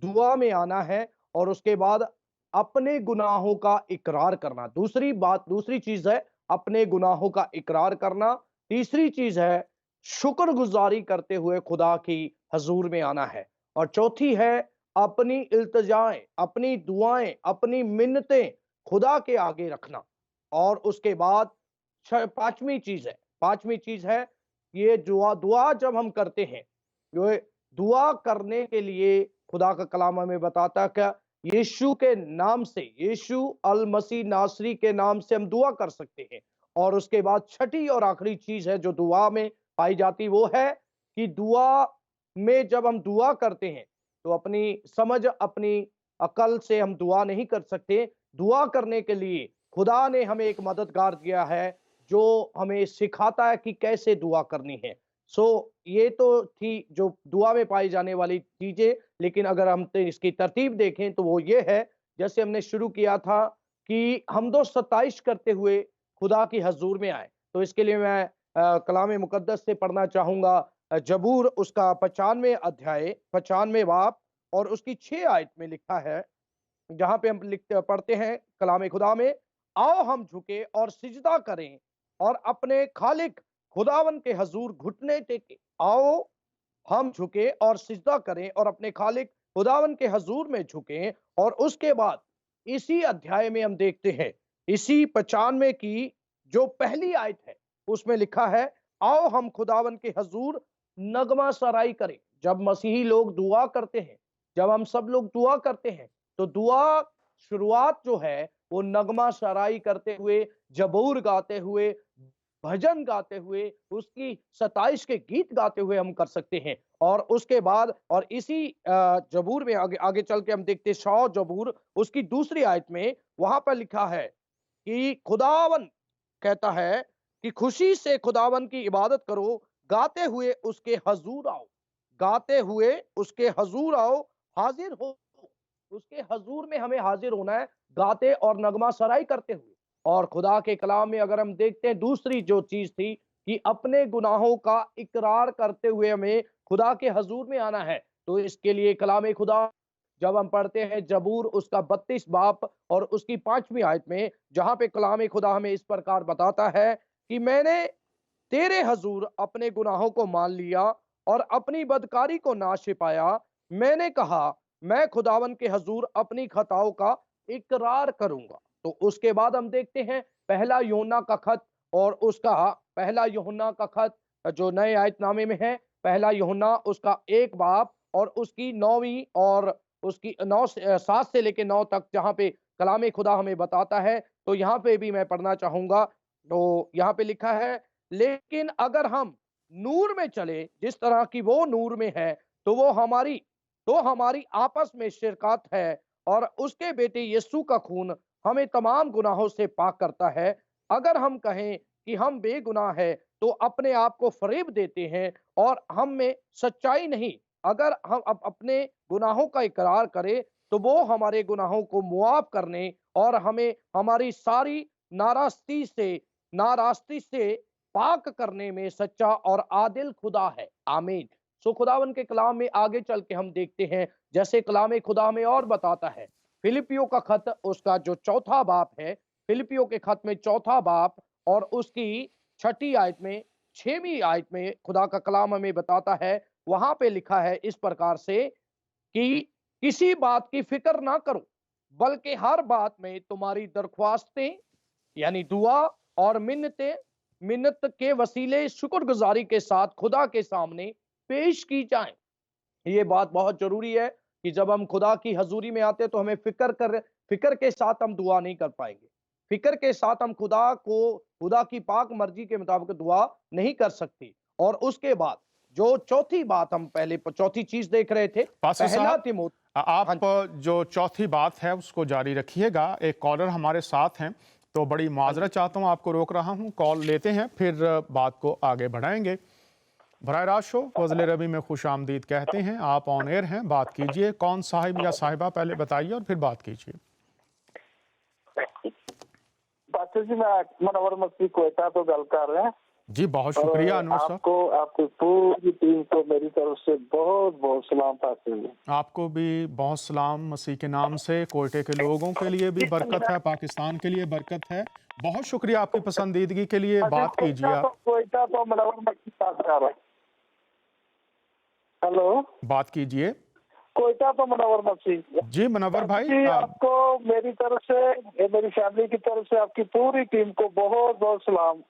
दुआ में आना है, और उसके बाद अपने गुनाहों का इकरार करना। दूसरी चीज है अपने गुनाहों का इकरार करना। तीसरी चीज है शुक्रगुजारी करते हुए खुदा की हजूर में आना है। और चौथी है अपनी इल्तिजाएं, अपनी दुआएं, अपनी मिन्नतें खुदा के आगे रखना। और उसके बाद पांचवी चीज है ये दुआ जब हम करते हैं, ये दुआ करने के लिए खुदा का कलाम हमें बताता है कि यीशु के नाम से, यीशु अल मसीह नासरी के नाम से हम दुआ कर सकते हैं। और उसके बाद छठी और आखिरी चीज है जो दुआ में पाई जाती, वो है कि दुआ में जब हम दुआ करते हैं तो अपनी समझ, अपनी अकल से हम दुआ नहीं कर सकते। दुआ करने के लिए खुदा ने हमें एक मददगार दिया है जो हमें सिखाता है कि कैसे दुआ करनी है। ये तो थी जो दुआ में पाई जाने वाली चीजें। लेकिन अगर हम इसकी तरतीब देखें तो वो ये है, जैसे हमने शुरू किया था कि हमदो सताइश करते हुए खुदा की हजूर में आए। तो इसके लिए मैं कलाम मुकद्दस से पढ़ना चाहूंगा जबूर उसका 95 अध्याय, 95 बाब और उसकी 6 आयत में लिखा है, जहां पे हम पढ़ते हैं कलाम खुदा में, आओ हम झुके और सिजदा करें और अपने खालिक खुदावन के हजूर घुटने टेके। आओ हम झुके और सिजदा करें और अपने खालिक खुदावन के हजूर में झुकें। और उसके बाद इसी अध्याय में हम देखते हैं, इसी 95 की जो पहली आयत है उसमें लिखा है, आओ हम खुदावन के हजूर नगमा सराई करें। जब मसीही लोग दुआ करते हैं, जब हम सब लोग दुआ करते हैं, तो दुआ शुरुआत जो है वो नगमा सराई करते हुए, जबूर गाते हुए, भजन गाते हुए, उसकी सताइश के गीत गाते हुए हम कर सकते हैं। और उसके बाद और इसी जबूर में आगे आगे चल के हम देखते हैं 100 जबूर उसकी दूसरी आयत में वहां पर लिखा है कि खुदावन कहता है कि खुशी से खुदावन की इबादत करो, गाते हुए उसके हजूर आओ, गाते हुए उसके हजूर आओ, हाजिर हो। उसके हजूर में हमें हाजिर होना है, गाते और नगमा सराई करते हुए। और खुदा के कलाम में अगर हम देखते हैं दूसरी जो चीज थी कि अपने गुनाहों का इकरार करते हुए हमें खुदा के हजूर में आना है, तो इसके लिए कलाम खुदा जब हम पढ़ते हैं जबूर उसका 32 बाब और उसकी 5वीं आयत में, जहां पे कलाम खुदा हमें इस प्रकार बताता है कि मैंने तेरे हजूर अपने गुनाहों को मान लिया और अपनी बदकारी को ना छिपाया। मैंने कहा मैं खुदावन के हजूर अपनी खताओं का इकरार करूंगा। तो उसके बाद हम देखते हैं पहला यूहन्ना का खत और उसका पहला यूहन्ना का खत जो नए आयतनामे में है, पहला यूहन्ना उसका 1 बाब और उसकी 9वीं और उसकी 7 से लेकर 9 तक जहां पे कलाम खुदा हमें बताता है। तो यहाँ पे भी मैं पढ़ना चाहूंगा। तो यहाँ पे लिखा है, लेकिन अगर हम नूर में चले जिस तरह की वो नूर में है, तो हमारी आपस में शिरकत है और उसके बेटे यीशु का खून हमें तमाम गुनाहों से पाक करता है। अगर हम कहें कि हम बेगुनाह है तो अपने आप को फरेब देते हैं और हम में सच्चाई नहीं। अगर हम अपने गुनाहों का इकरार करें तो वो हमारे गुनाहों को मुआफ करने और हमें हमारी सारी नारास्ती से पाक करने में सच्चा और आदिल खुदा है। आमीन। सो खुदावन के कलाम में आगे चल के हम देखते हैं जैसे कलाम खुदा में और बताता है। फिलिपियों का खत उसका जो 4था बाब है, फिलिपियों के खत में 4था बाब और उसकी 6ठी आयत में 6वीं आयत में खुदा का कलाम हमें बताता है। वहां पे लिखा है इस प्रकार से कि किसी बात की फिक्र ना करो, बल्कि हर बात में तुम्हारी दरख्वास्तें यानी दुआ और मिन्नत के वसीले शुक्रगुजारी के साथ खुदा के सामने पेश की जाएं। ये बात बहुत जरूरी है कि जब हम खुदा की हजूरी में आते हैं तो हमें फिक्र के साथ हम दुआ नहीं कर पाएंगे। फिक्र के साथ हम खुदा की पाक मर्जी के मुताबिक दुआ नहीं कर सकते। और उसके बाद जो चौथी बात हम पहले चौथी चीज देख रहे थे, पास्टर पहला साहब, तिमोथी। आप हाँ जो चौथी बात है उसको जारी रखिएगा। एक कॉलर हमारे साथ हैं, तो बड़ी माजरत चाहता हूँ, आपको रोक रहा हूँ। कॉल लेते हैं फिर बात को आगे बढ़ाएंगे। बराह रास्त शो फजल रबी में खुश आमदीद कहते हैं। आप ऑन एयर हैं, बात कीजिए। कौन साहिब या साहिबा पहले बताइए और फिर बात कीजिए। पास्टर जी, मैं मनोवर मस्ती कोयटा तो गल कर रहे हैं। जी बहुत शुक्रिया अनवर साहब। आपको आपकी पूरी टीम को मेरी तरफ से बहुत बहुत सलाम पास्टर जी। आपको भी बहुत सलाम मसीह के नाम से। कोयटे के लोगों के लिए भी बरकत है, पाकिस्तान के लिए बरकत है। बहुत शुक्रिया आपकी पसंदीदगी के लिए। बात कीजिए आप। कोयटा तो मनोवर मस्ती बात कर रहा है। हेलो, बात कीजिए। कोयटा तो मनोवर मस्ती। जी मनोवर भाई, जी, आपको मेरी तरफ से, मेरी फैमिली की तरफ से आपकी पूरी टीम को बहुत बहुत सलाम।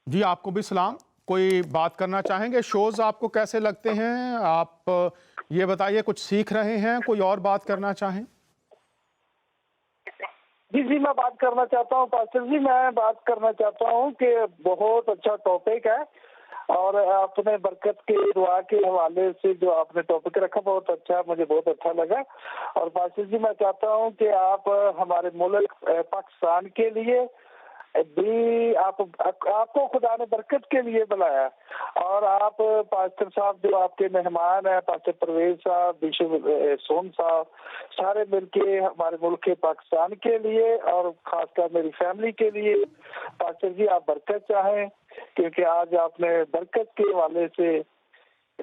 जी आपको भी सलाम। कोई बात करना चाहेंगे? शोज आपको कैसे लगते हैं? आप ये बताइए, कुछ सीख रहे हैं? कोई और बात करना चाहें? जी, मैं बात करना चाहता हूँ पास्टर जी। मैं बात करना चाहता हूँ कि बहुत अच्छा टॉपिक है और आपने बरकत के दुआ के हवाले से जो आपने टॉपिक रखा बहुत अच्छा, मुझे बहुत अच्छा लगा। और पास्टर जी, मैं चाहता हूँ कि आप हमारे मुल्क पाकिस्तान के लिए भी आपको खुदा ने बरकत के लिए बुलाया और आप पास्टर साहब जो आपके मेहमान हैं, पास्टर परवेज साहब, बिशप सोम साहब, सारे मिलके हमारे मुल्क के पाकिस्तान के लिए और खासकर मेरी फैमिली के लिए पास्टर जी आप बरकत चाहें, क्योंकि आज आपने बरकत के हवाले से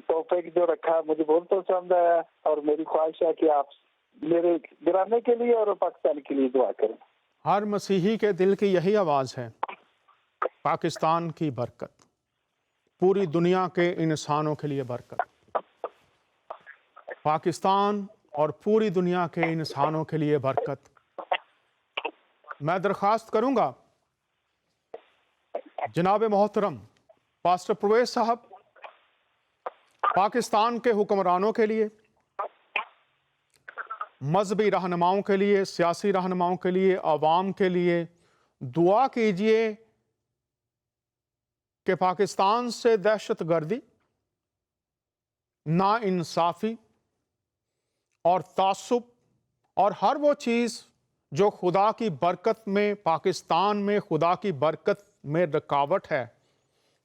टॉपिक जो रखा मुझे बहुत पसंद है और मेरी ख्वाहिश है कि आप मेरे घराने के लिए और पाकिस्तान के लिए दुआ करें। हर मसीही के दिल की यही आवाज़ है, पाकिस्तान की बरकत, पूरी दुनिया के इंसानों के लिए बरकत। पाकिस्तान और पूरी दुनिया के इंसानों के लिए बरकत। मैं दरख्वास्त करूंगा जनाब मोहतरम पास्टर परवेज साहब, पाकिस्तान के हुक्मरानों के लिए, मजहबी रहनुमाओं के लिए, सियासी रहनुमाओं के लिए, अवाम के लिए दुआ कीजिए کہ پاکستان سے دہشت گردی، ناانصافی اور تعصب اور ہر وہ چیز جو خدا کی برکت میں، پاکستان میں خدا کی برکت میں رکاوٹ ہے،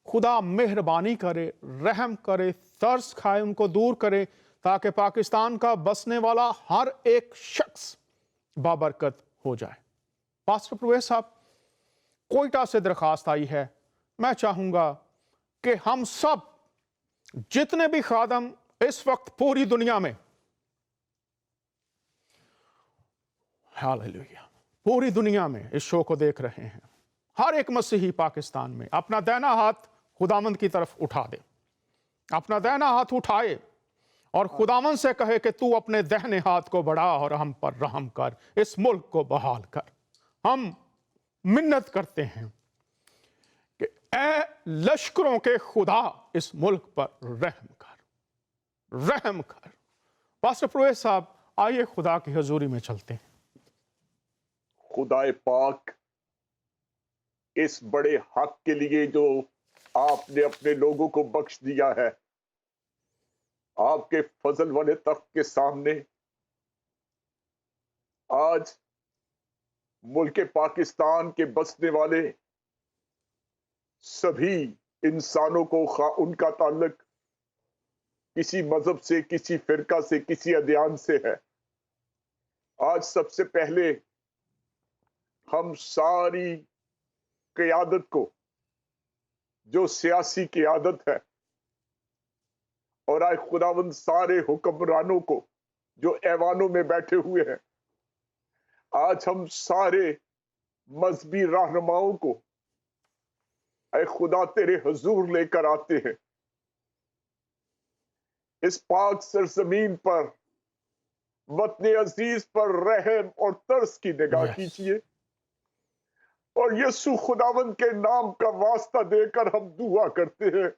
خدا مہربانی کرے، رحم کرے، ترس کھائے، ان کو دور کرے، تاکہ پاکستان کا بسنے والا ہر ایک شخص بابرکت ہو جائے۔ پاسٹر پرویز صاحب، کوئٹہ سے درخواست آئی ہے، میں چاہوں گا کہ ہم سب جتنے بھی خادم اس وقت پوری دنیا میں، ہاللیلویا، پوری دنیا میں اس شو کو دیکھ رہے ہیں، ہر ایک مسیحی پاکستان میں اپنا دائنا ہاتھ خداوند کی طرف اٹھا دے، اپنا دائنا ہاتھ اٹھائے اور خداوند سے کہے کہ تو اپنے دہنے ہاتھ کو بڑھا اور ہم پر رحم کر، اس ملک کو بحال کر۔ ہم منت کرتے ہیں کہ اے لشکروں کے خدا، اس ملک پر رحم کر، رحم کر۔ پاسٹر پرویز صاحب، آئیے خدا کی حضوری میں چلتے ہیں۔ خدا پاک، اس بڑے حق کے لیے جو آپ نے اپنے لوگوں کو بخش دیا ہے، آپ کے فضل والے تخت کے سامنے آج ملک پاکستان کے بسنے والے سبھی انسانوں کو، خواہ ان کا تعلق کسی مذہب سے، کسی فرقہ سے، کسی ادیان سے ہے، آج سب سے پہلے ہم ساری قیادت کو، جو سیاسی قیادت ہے، اور آج خداوند سارے حکمرانوں کو جو ایوانوں میں بیٹھے ہوئے ہیں، آج ہم سارے مذہبی رہنماؤں کو اے خدا تیرے حضور لے کر آتے ہیں۔ اس پاک سرزمین پر، وطن عزیز پر رحم اور ترس کی نگاہ کیجیے، اور یسوع خداوند کے نام کا واسطہ دے کر ہم دعا کرتے ہیں،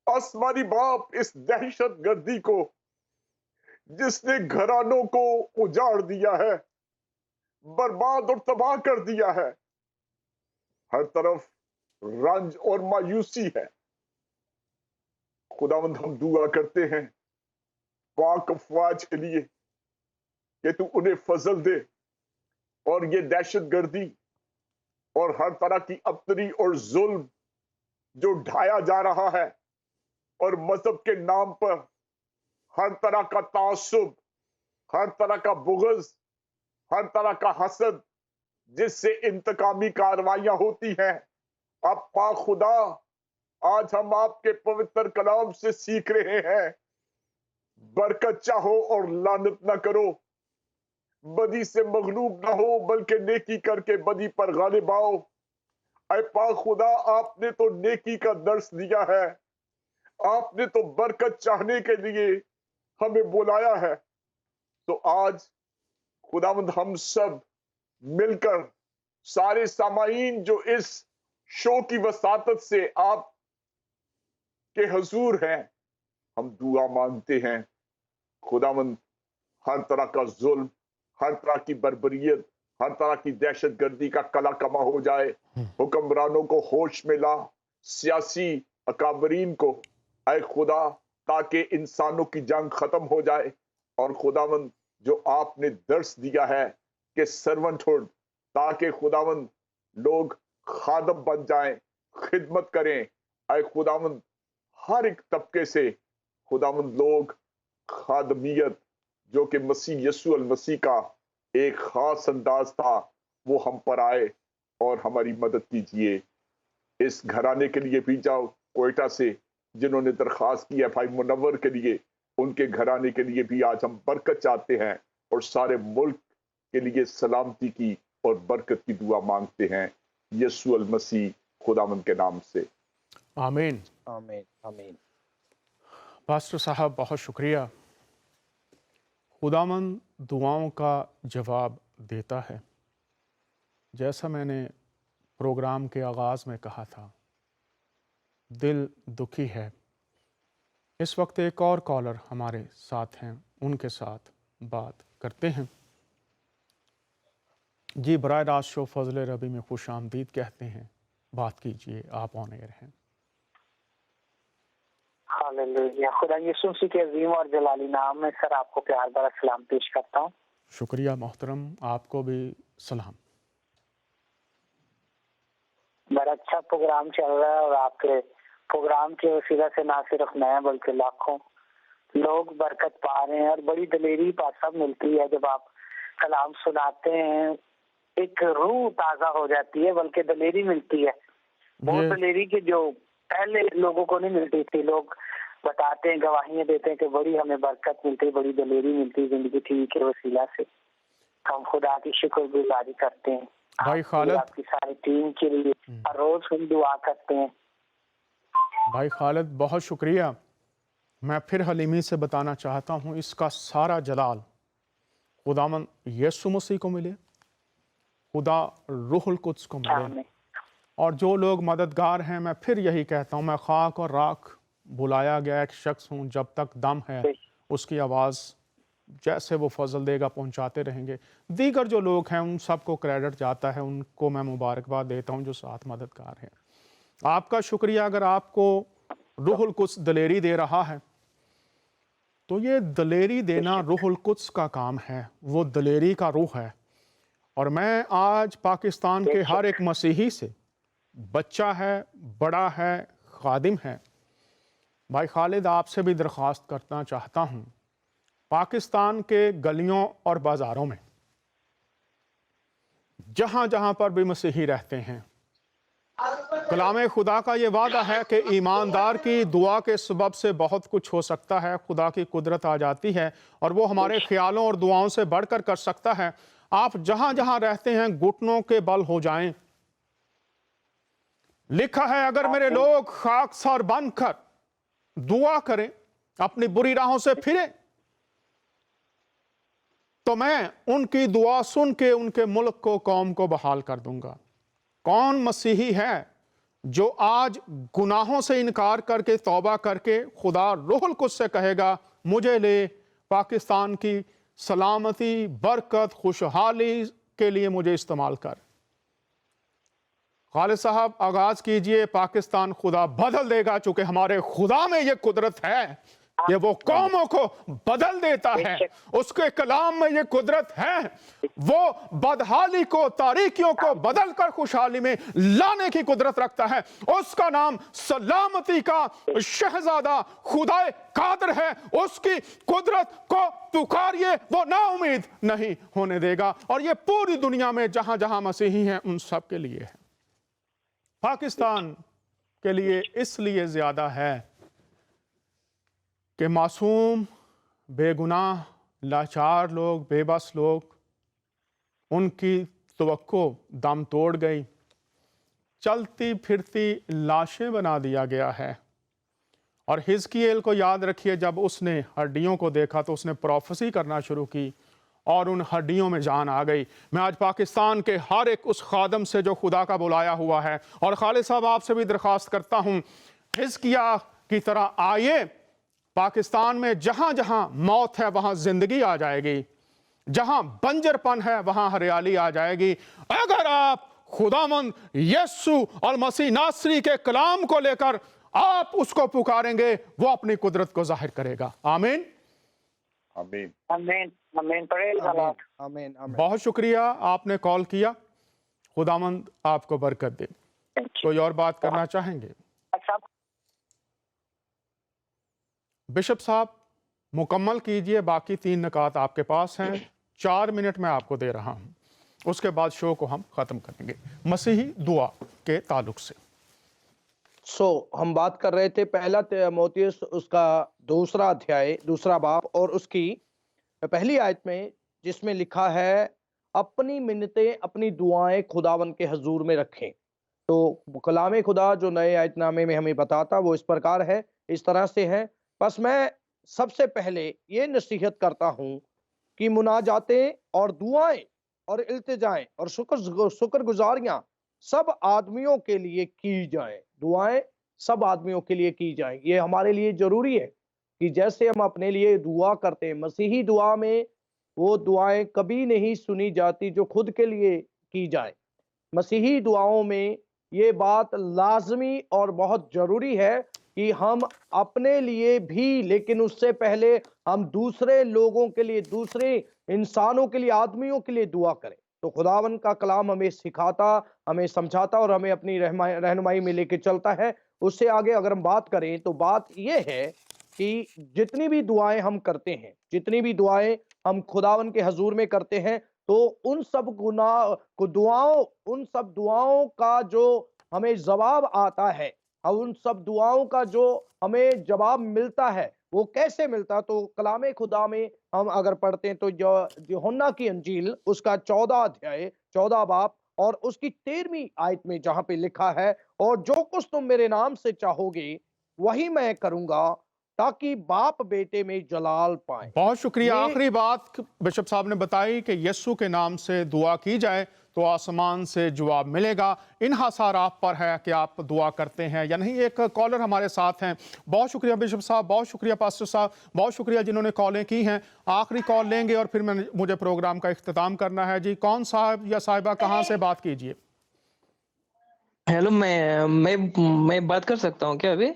آسمانی باپ، اس دہشت گردی کو جس نے گھرانوں کو اجاڑ دیا ہے، برباد اور تباہ کر دیا ہے، ہر طرف رنج اور مایوسی ہے، خداوند ہم دعا کرتے ہیں پاک افواج کے لیے کہ تو انہیں فضل دے، اور یہ دہشت گردی اور ہر طرح کی ابتری اور ظلم جو ڈھایا جا رہا ہے، اور مذہب کے نام پر ہر طرح کا تعصب، ہر طرح کا بغض، ہر طرح کا حسد، جس سے انتقامی کارروائیاں ہوتی ہیں، اب پاک خدا، آج ہم آپ کے پوتر کلام سے سیکھ رہے ہیں، برکت چاہو اور لعنت نہ کرو، بدی سے مغلوب نہ ہو بلکہ نیکی کر کے بدی پر غالب آؤ۔ اے پاک خدا، آپ نے تو نیکی کا درس دیا ہے، آپ نے تو برکت چاہنے کے لیے ہمیں بلایا ہے، تو آج خداوند ہم سب مل کر، سارے سامعین جو اس شو کی وساطت سے آپ کے حضور ہیں، ہم دعا مانگتے ہیں خداوند ہر طرح کا ظلم، ہر طرح کی بربریت، ہر طرح کی دہشت گردی کا کلا کما ہو جائے، حکمرانوں کو ہوش میں لا، سیاسی اکابرین کو، اے خدا، تاکہ انسانوں کی جنگ ختم ہو جائے، اور خداوند جو آپ نے درس دیا ہے کہ سرونٹ ہوڈ، تاکہ خداوند لوگ خادم بن جائیں، خدمت کریں، اے خداوند ہر ایک طبقے سے خداوند لوگ خادمیت، جو کہ مسیح یسوع المسیح کا ایک خاص انداز تھا، وہ ہم پر آئے اور ہماری مدد کیجیے۔ اس گھرانے کے لیے بھی جاؤ کوئٹہ سے، جنہوں نے درخواست کی ہے بھائی منور کے لیے، ان کے گھرانے کے لیے بھی آج ہم برکت چاہتے ہیں، اور سارے ملک کے لیے سلامتی کی اور برکت کی دعا مانگتے ہیں، یسوع المسیح خداوند کے نام سے، آمین۔ آمین آمین۔ پاسٹر صاحب، بہت شکریہ۔ خداوند دعاؤں کا جواب دیتا ہے۔ جیسا میں نے پروگرام کے آغاز میں کہا تھا، دل دکھی ہے۔ اس وقت ایک اور کالر ہمارے ساتھ ہیں، ان کے ساتھ بات کرتے ہیں۔ جی، براہ راست شو فضل ربی میں خوش آمدید کہتے ہیں۔ बात कीजिए, आप ऑन एयर हैं। हालेलुया। खुदा यीशु मसीह के अजीम और जलाली नाम में सर आपको प्यार भरा सलाम पेश करता हूँ। शुक्रिया मोहतरम, आपको भी सलाम। बड़ा अच्छा प्रोग्राम चल रहा है और आपके प्रोग्राम के वसीला से ना सिर्फ मैं बल्कि लाखों लोग बरकत पा रहे हैं और बड़ी दलेरी पासा मिलती है जब आप कलाम सुनाते हैं। एक रूह ताजा हो जाती है, बल्कि दलेरी मिलती है। वो ये दलेरी की जो पहले लोगों को नहीं मिलती थी। लोग बताते हैं, गवाहियां देते हैं कि बड़ी हमें बरकत मिलती है, बड़ी दलेरी मिलती है जिंदगी ठीक के वसीला से। हम खुदा की शुक्रगुजारी करते हैं भाई आपकी, खालिद, आपकी सारी टीम के लिए। हर रोज हम दुआ करते हैं। भाई खालिद बहुत शुक्रिया। मैं फिर हलीमी से बताना चाहता हूँ, इसका सारा जलाल खुदावन यीशु मसीह को मिले, खुदा रूहुल कुद्स को मिले। आमीन। और जो लोग मददगार हैं, मैं फिर यही कहता हूँ, मैं खाक और राख बुलाया गया एक शख्स हूँ, जब तक दम है उसकी आवाज़ जैसे वो फजल देगा पहुँचाते रहेंगे। दीगर जो लोग हैं उन सबको क्रेडिट जाता है, उनको मैं मुबारकबाद देता हूँ जो साथ मददगार हैं। आपका शुक्रिया। अगर आपको रूहुल कुद्स दलेरी दे रहा है तो ये दलेरी देना रूहुल कुद्स का काम है, वो दलेरी का रूह है। और मैं आज पाकिस्तान के हर एक मसीही से, बच्चा है, बड़ा है, खादिम है, भाई खालिद आपसे भी दरख्वास्त करना चाहता हूँ, पाकिस्तान के गलियों और बाज़ारों में जहाँ जहाँ पर भी मसीही रहते हैं, कलाम खुदा का ये वादा है कि ईमानदार की दुआ के सबब से बहुत कुछ हो सकता है। खुदा की कुदरत आ जाती है और वो हमारे ख्यालों और दुआओं से बढ़कर कर सकता है। आप जहाँ जहाँ रहते हैं घुटनों के बल हो जाएं। लिखा है, अगर मेरे लोग खाकसार बनकर दुआ करें, अपनी बुरी राहों से फिरें, तो मैं उनकी दुआ सुन के उनके मुल्क को, कौम को बहाल कर दूंगा। कौन मसीही है जो आज गुनाहों से इनकार करके, तौबा करके खुदा रूहुल कुद्स से कहेगा, मुझे ले, पाकिस्तान की सलामती, बरकत, खुशहाली के लिए मुझे इस्तेमाल कर। खालिद साहब आगाज कीजिए। पाकिस्तान खुदा बदल देगा, चूंकि हमारे खुदा में ये कुदरत है, ये वो कौमों को बदल देता है। उसके कलाम में ये कुदरत है, वो बदहाली को, तारीकियों को बदल कर खुशहाली में लाने की कुदरत रखता है। उसका नाम सलामती का शहजादा खुदाए कादर है। उसकी कुदरत को पुकारिए, वो नाउमीद नहीं होने देगा। और ये पूरी दुनिया में जहां जहां मसीही हैं उन सब के लिए है। पाकिस्तान के लिए इसलिए ज्यादा है कि मासूम, बेगुनाह, लाचार लोग, बेबस लोग, उनकी तवक्को दम तोड़ गई। चलती फिरती लाशें बना दिया गया है। और हिजकियेल को याद रखिए, जब उसने हड्डियों को देखा तो उसने प्रोफेसी करना शुरू की और उन हड्डियों में जान आ गई। मैं आज पाकिस्तान के हर एक उस खादम से जो खुदा का बुलाया हुआ है, और खालिद साहब आपसे भी दरख्वास्त करता हूँ, हिजकिया की तरह आइए। पाकिस्तान में जहां जहां मौत है वहां जिंदगी आ जाएगी, जहां बंजरपन है वहां हरियाली आ जाएगी। अगर आप खुदावंद यीशु और मसीह नासरी के कलाम को लेकर आप उसको पुकारेंगे, वो अपनी कुदरत को जाहिर करेगा। आमीन, आमीन, आमीन, आमीन। Praise the Lord. आमीन, आमीन। बहुत शुक्रिया आपने कॉल किया। खुदावंद आपको बरकत दे। कोई और बात करना चाहेंगे? अच्छा, बिशप साहब मुकम्मल कीजिए, बाकी 3 नकात आपके पास हैं। 4 मिनट मैं आपको दे रहा हूं, उसके बाद शो को हम ख़त्म करेंगे मसीही दुआ के ताल्लुक से। हम बात कर रहे थे पहला तीमुथियुस उसका 2 अध्याय 2 बाब और उसकी पहली आयत में, जिसमें लिखा है, अपनी मिन्नतें, अपनी दुआएं खुदावन के हजूर में रखें। तो कलाम खुदा जो नए आयतनामे में हमें बताता वो इस प्रकार है, इस तरह से है। बस मैं सबसे पहले ये नसीहत करता हूँ कि मुनाजातें और दुआएं और इल्तिजाएं और शुक्रगुजारियां सब आदमियों के लिए की जाएं। दुआएं सब आदमियों के लिए की जाएं। ये हमारे लिए जरूरी है कि जैसे हम अपने लिए दुआ करते हैं, मसीही दुआ में वो दुआएं कभी नहीं सुनी जाती जो खुद के लिए की जाए। मसीही दुआओं में یہ بات لازمی اور بہت ضروری ہے کہ ہم اپنے لیے بھی، لیکن اس سے پہلے ہم دوسرے لوگوں کے لیے، دوسرے انسانوں کے لیے، آدمیوں کے لیے دعا کریں۔ تو خداوند کا کلام ہمیں سکھاتا، ہمیں سمجھاتا اور ہمیں اپنی رہنمائی میں لے کے چلتا ہے۔ اس سے آگے اگر ہم بات کریں تو بات یہ ہے کہ جتنی بھی دعائیں ہم کرتے ہیں، جتنی بھی دعائیں ہم خداوند کے حضور میں کرتے ہیں، تو ان سب دعاؤں کا جو ہمیں جواب آتا ہے، اور ان سب دعاؤں کا جو ہمیں جواب ملتا ہے، وہ کیسے ملتا؟ تو کلام خدا میں ہم اگر پڑھتے ہیں تو یوحنا کی انجیل اس کا 14 ادھیائے 14 باب اور اس کی 13ویں آیت میں جہاں پہ لکھا ہے، اور جو کچھ تم میرے نام سے چاہو گے وہی میں کروں گا تاکہ باپ بیٹے میں جلال پائیں۔ بہت شکریہ۔ یہ آخری بات بشپ صاحب نے بتائی کہ یسوع کے نام سے دعا کی جائے تو آسمان سے جواب ملے گا۔ انحصار آپ پر ہے کہ آپ دعا کرتے ہیں یا نہیں۔ ایک کالر ہمارے ساتھ ہیں۔ بہت شکریہ بشپ صاحب، بہت شکریہ پاسٹر صاحب، بہت شکریہ جنہوں نے کالیں کی ہیں۔ آخری کال لیں گے اور پھر مجھے پروگرام کا اختتام کرنا ہے۔ جی کون صاحب یا صاحبہ کہاں سے بات کیجئے؟ ہیلو، میں بات کر سکتا ہوں کیا ابھی؟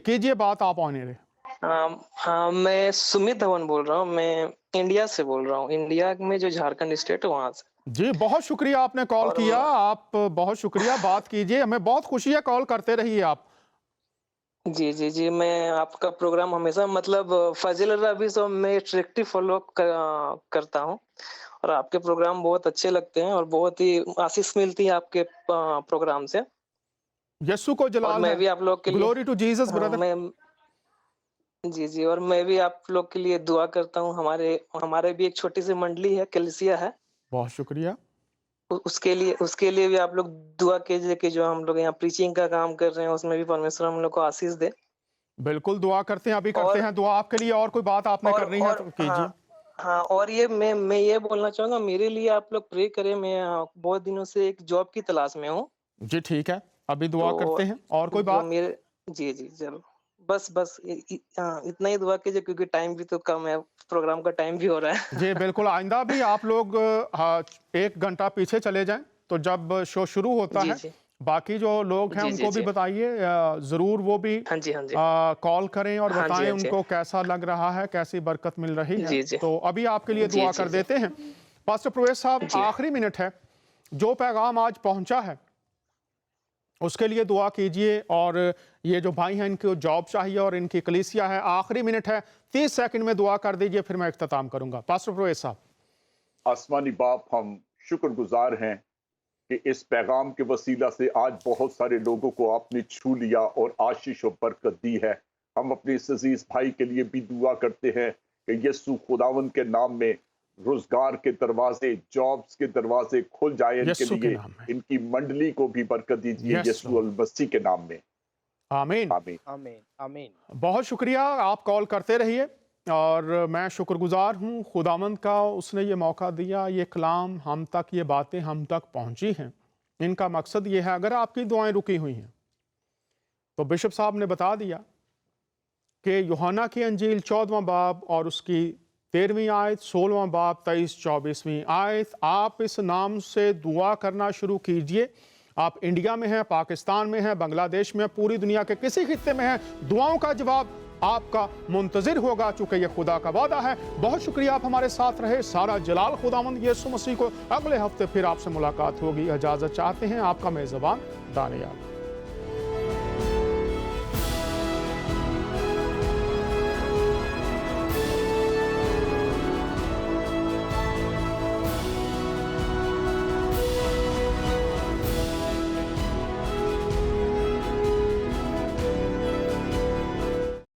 کیجئے بات، آپ آنے رہے۔ ہاں، میں سمیت دھون بول رہا ہوں، میں انڈیا سے بول رہا ہوں، انڈیا میں جو جھارکھنڈ اسٹیٹ ہے وہاں سے۔ جی بہت شکریہ آپ نے کال کیا، آپ بہت شکریہ، بات کیجئے، ہمیں بہت خوشی ہے، کال کرتے رہیے آپ۔ جی میں آپ کا پروگرام ہمیشہ مطلب فضل الربی سے میں اسٹرکٹلی فالو کرتا ہوں، اور آپ کے پروگرام بہت اچھے لگتے ہیں اور بہت ہی آسیس ملتی ہے آپ کے پروگرام سے۔ یسوع کو جلال میں ہے، بھی آپ لوگ کے لیے گلوری ٹو جیسس برادر۔ جی اور میں بھی آپ لوگ کے لیے دعا کرتا ہوں۔ ہمارے بھی ایک چھوٹی سی منڈلی ہے، کلیسیا ہے، بہت شکریہ۔ اس کے لیے بھی آپ لوگ دعا کیجئے کہ جو ہم لوگ یہاں پریچنگ کا کام کر رہے ہیں اس میں بھی پرمیشور ہم لوگ کو آسیس دے۔ بالکل دعا کرتے ہیں، ابھی کرتے ہیں دعا آپ کے لیے۔ اور کوئی بات آپ نے کرنی ہے تو کیجئے۔ ہاں، اور میں یہ بولنا چاہوں گا، میرے لیے آپ لوگ پرے کریں، میں بہت دنوں سے ایک جاب کی تلاش میں ہوں۔ جی ٹھیک ہے، ابھی دعا کرتے ہیں۔ اور کوئی بات؟ جی ضرور، بس اتنا ہی دعا کیجئے، کیونکہ ٹائم بھی تو کم ہے، پروگرام کا ٹائم بھی ہو رہا ہے۔ جی بالکل، آئندہ بھی آپ لوگ 1 گھنٹہ پیچھے چلے جائیں تو جب شو شروع ہوتا ہے باقی جو لوگ ہیں ان کو بھی بتائیے، ضرور وہ بھی کال کریں اور بتائیں ان کو کیسا لگ رہا ہے، کیسی برکت مل رہی ہے۔ تو ابھی آپ کے لیے دعا کر دیتے ہیں۔ پاسٹر پرویز صاحب، آخری منٹ ہے، جو پیغام آج پہنچا ہے اس کے لیے دعا کیجئے، اور یہ جو بھائی ہیں ان کو جاب چاہیے اور ان کی کلیسیا ہے، آخری منٹ ہے، 30 سیکنڈ میں دعا کر دیجئے، پھر میں اختتام کروں گا۔ پاسٹر پرویز صاحب۔ آسمانی باپ، ہم شکر گزار ہیں کہ اس پیغام کے وسیلہ سے آج بہت سارے لوگوں کو آپ نے چھو لیا اور آشیش و برکت دی ہے۔ ہم اپنے اس عزیز بھائی کے لیے بھی دعا کرتے ہیں کہ یسوع خداوند کے نام میں روزگار کے دروازے، جابز کے دروازے کھل جائے ان کے لیے، ان کی منڈلی کو بھی برکت دیجیے یسوع المسیح کے نام میں، آمین آمین آمین۔ بہت شکریہ، آپ کال کرتے رہیے، اور میں شکر گزار ہوں خداوند کا، اس نے یہ موقع دیا، یہ کلام ہم تک، یہ باتیں ہم تک پہنچی ہیں۔ ان کا مقصد یہ ہے، اگر آپ کی دعائیں رکی ہوئی ہیں تو بشپ صاحب نے بتا دیا کہ یوحنا کی انجیل 14واں باب اور اس کی 13ویں آیت، 16واں باب 23-24ویں آیت، آپ اس نام سے دعا کرنا شروع کیجئے۔ آپ انڈیا میں ہیں، پاکستان میں ہیں، بنگلہ دیش میں ہیں، پوری دنیا کے کسی خطے میں ہیں، دعاؤں کا جواب آپ کا منتظر ہوگا، چونکہ یہ خدا کا وعدہ ہے۔ بہت شکریہ آپ ہمارے ساتھ رہے۔ سارا جلال خداوند یسوع مسیح کو۔ اگلے ہفتے پھر آپ سے ملاقات ہوگی۔ اجازت چاہتے ہیں آپ کا میزبان دانیال۔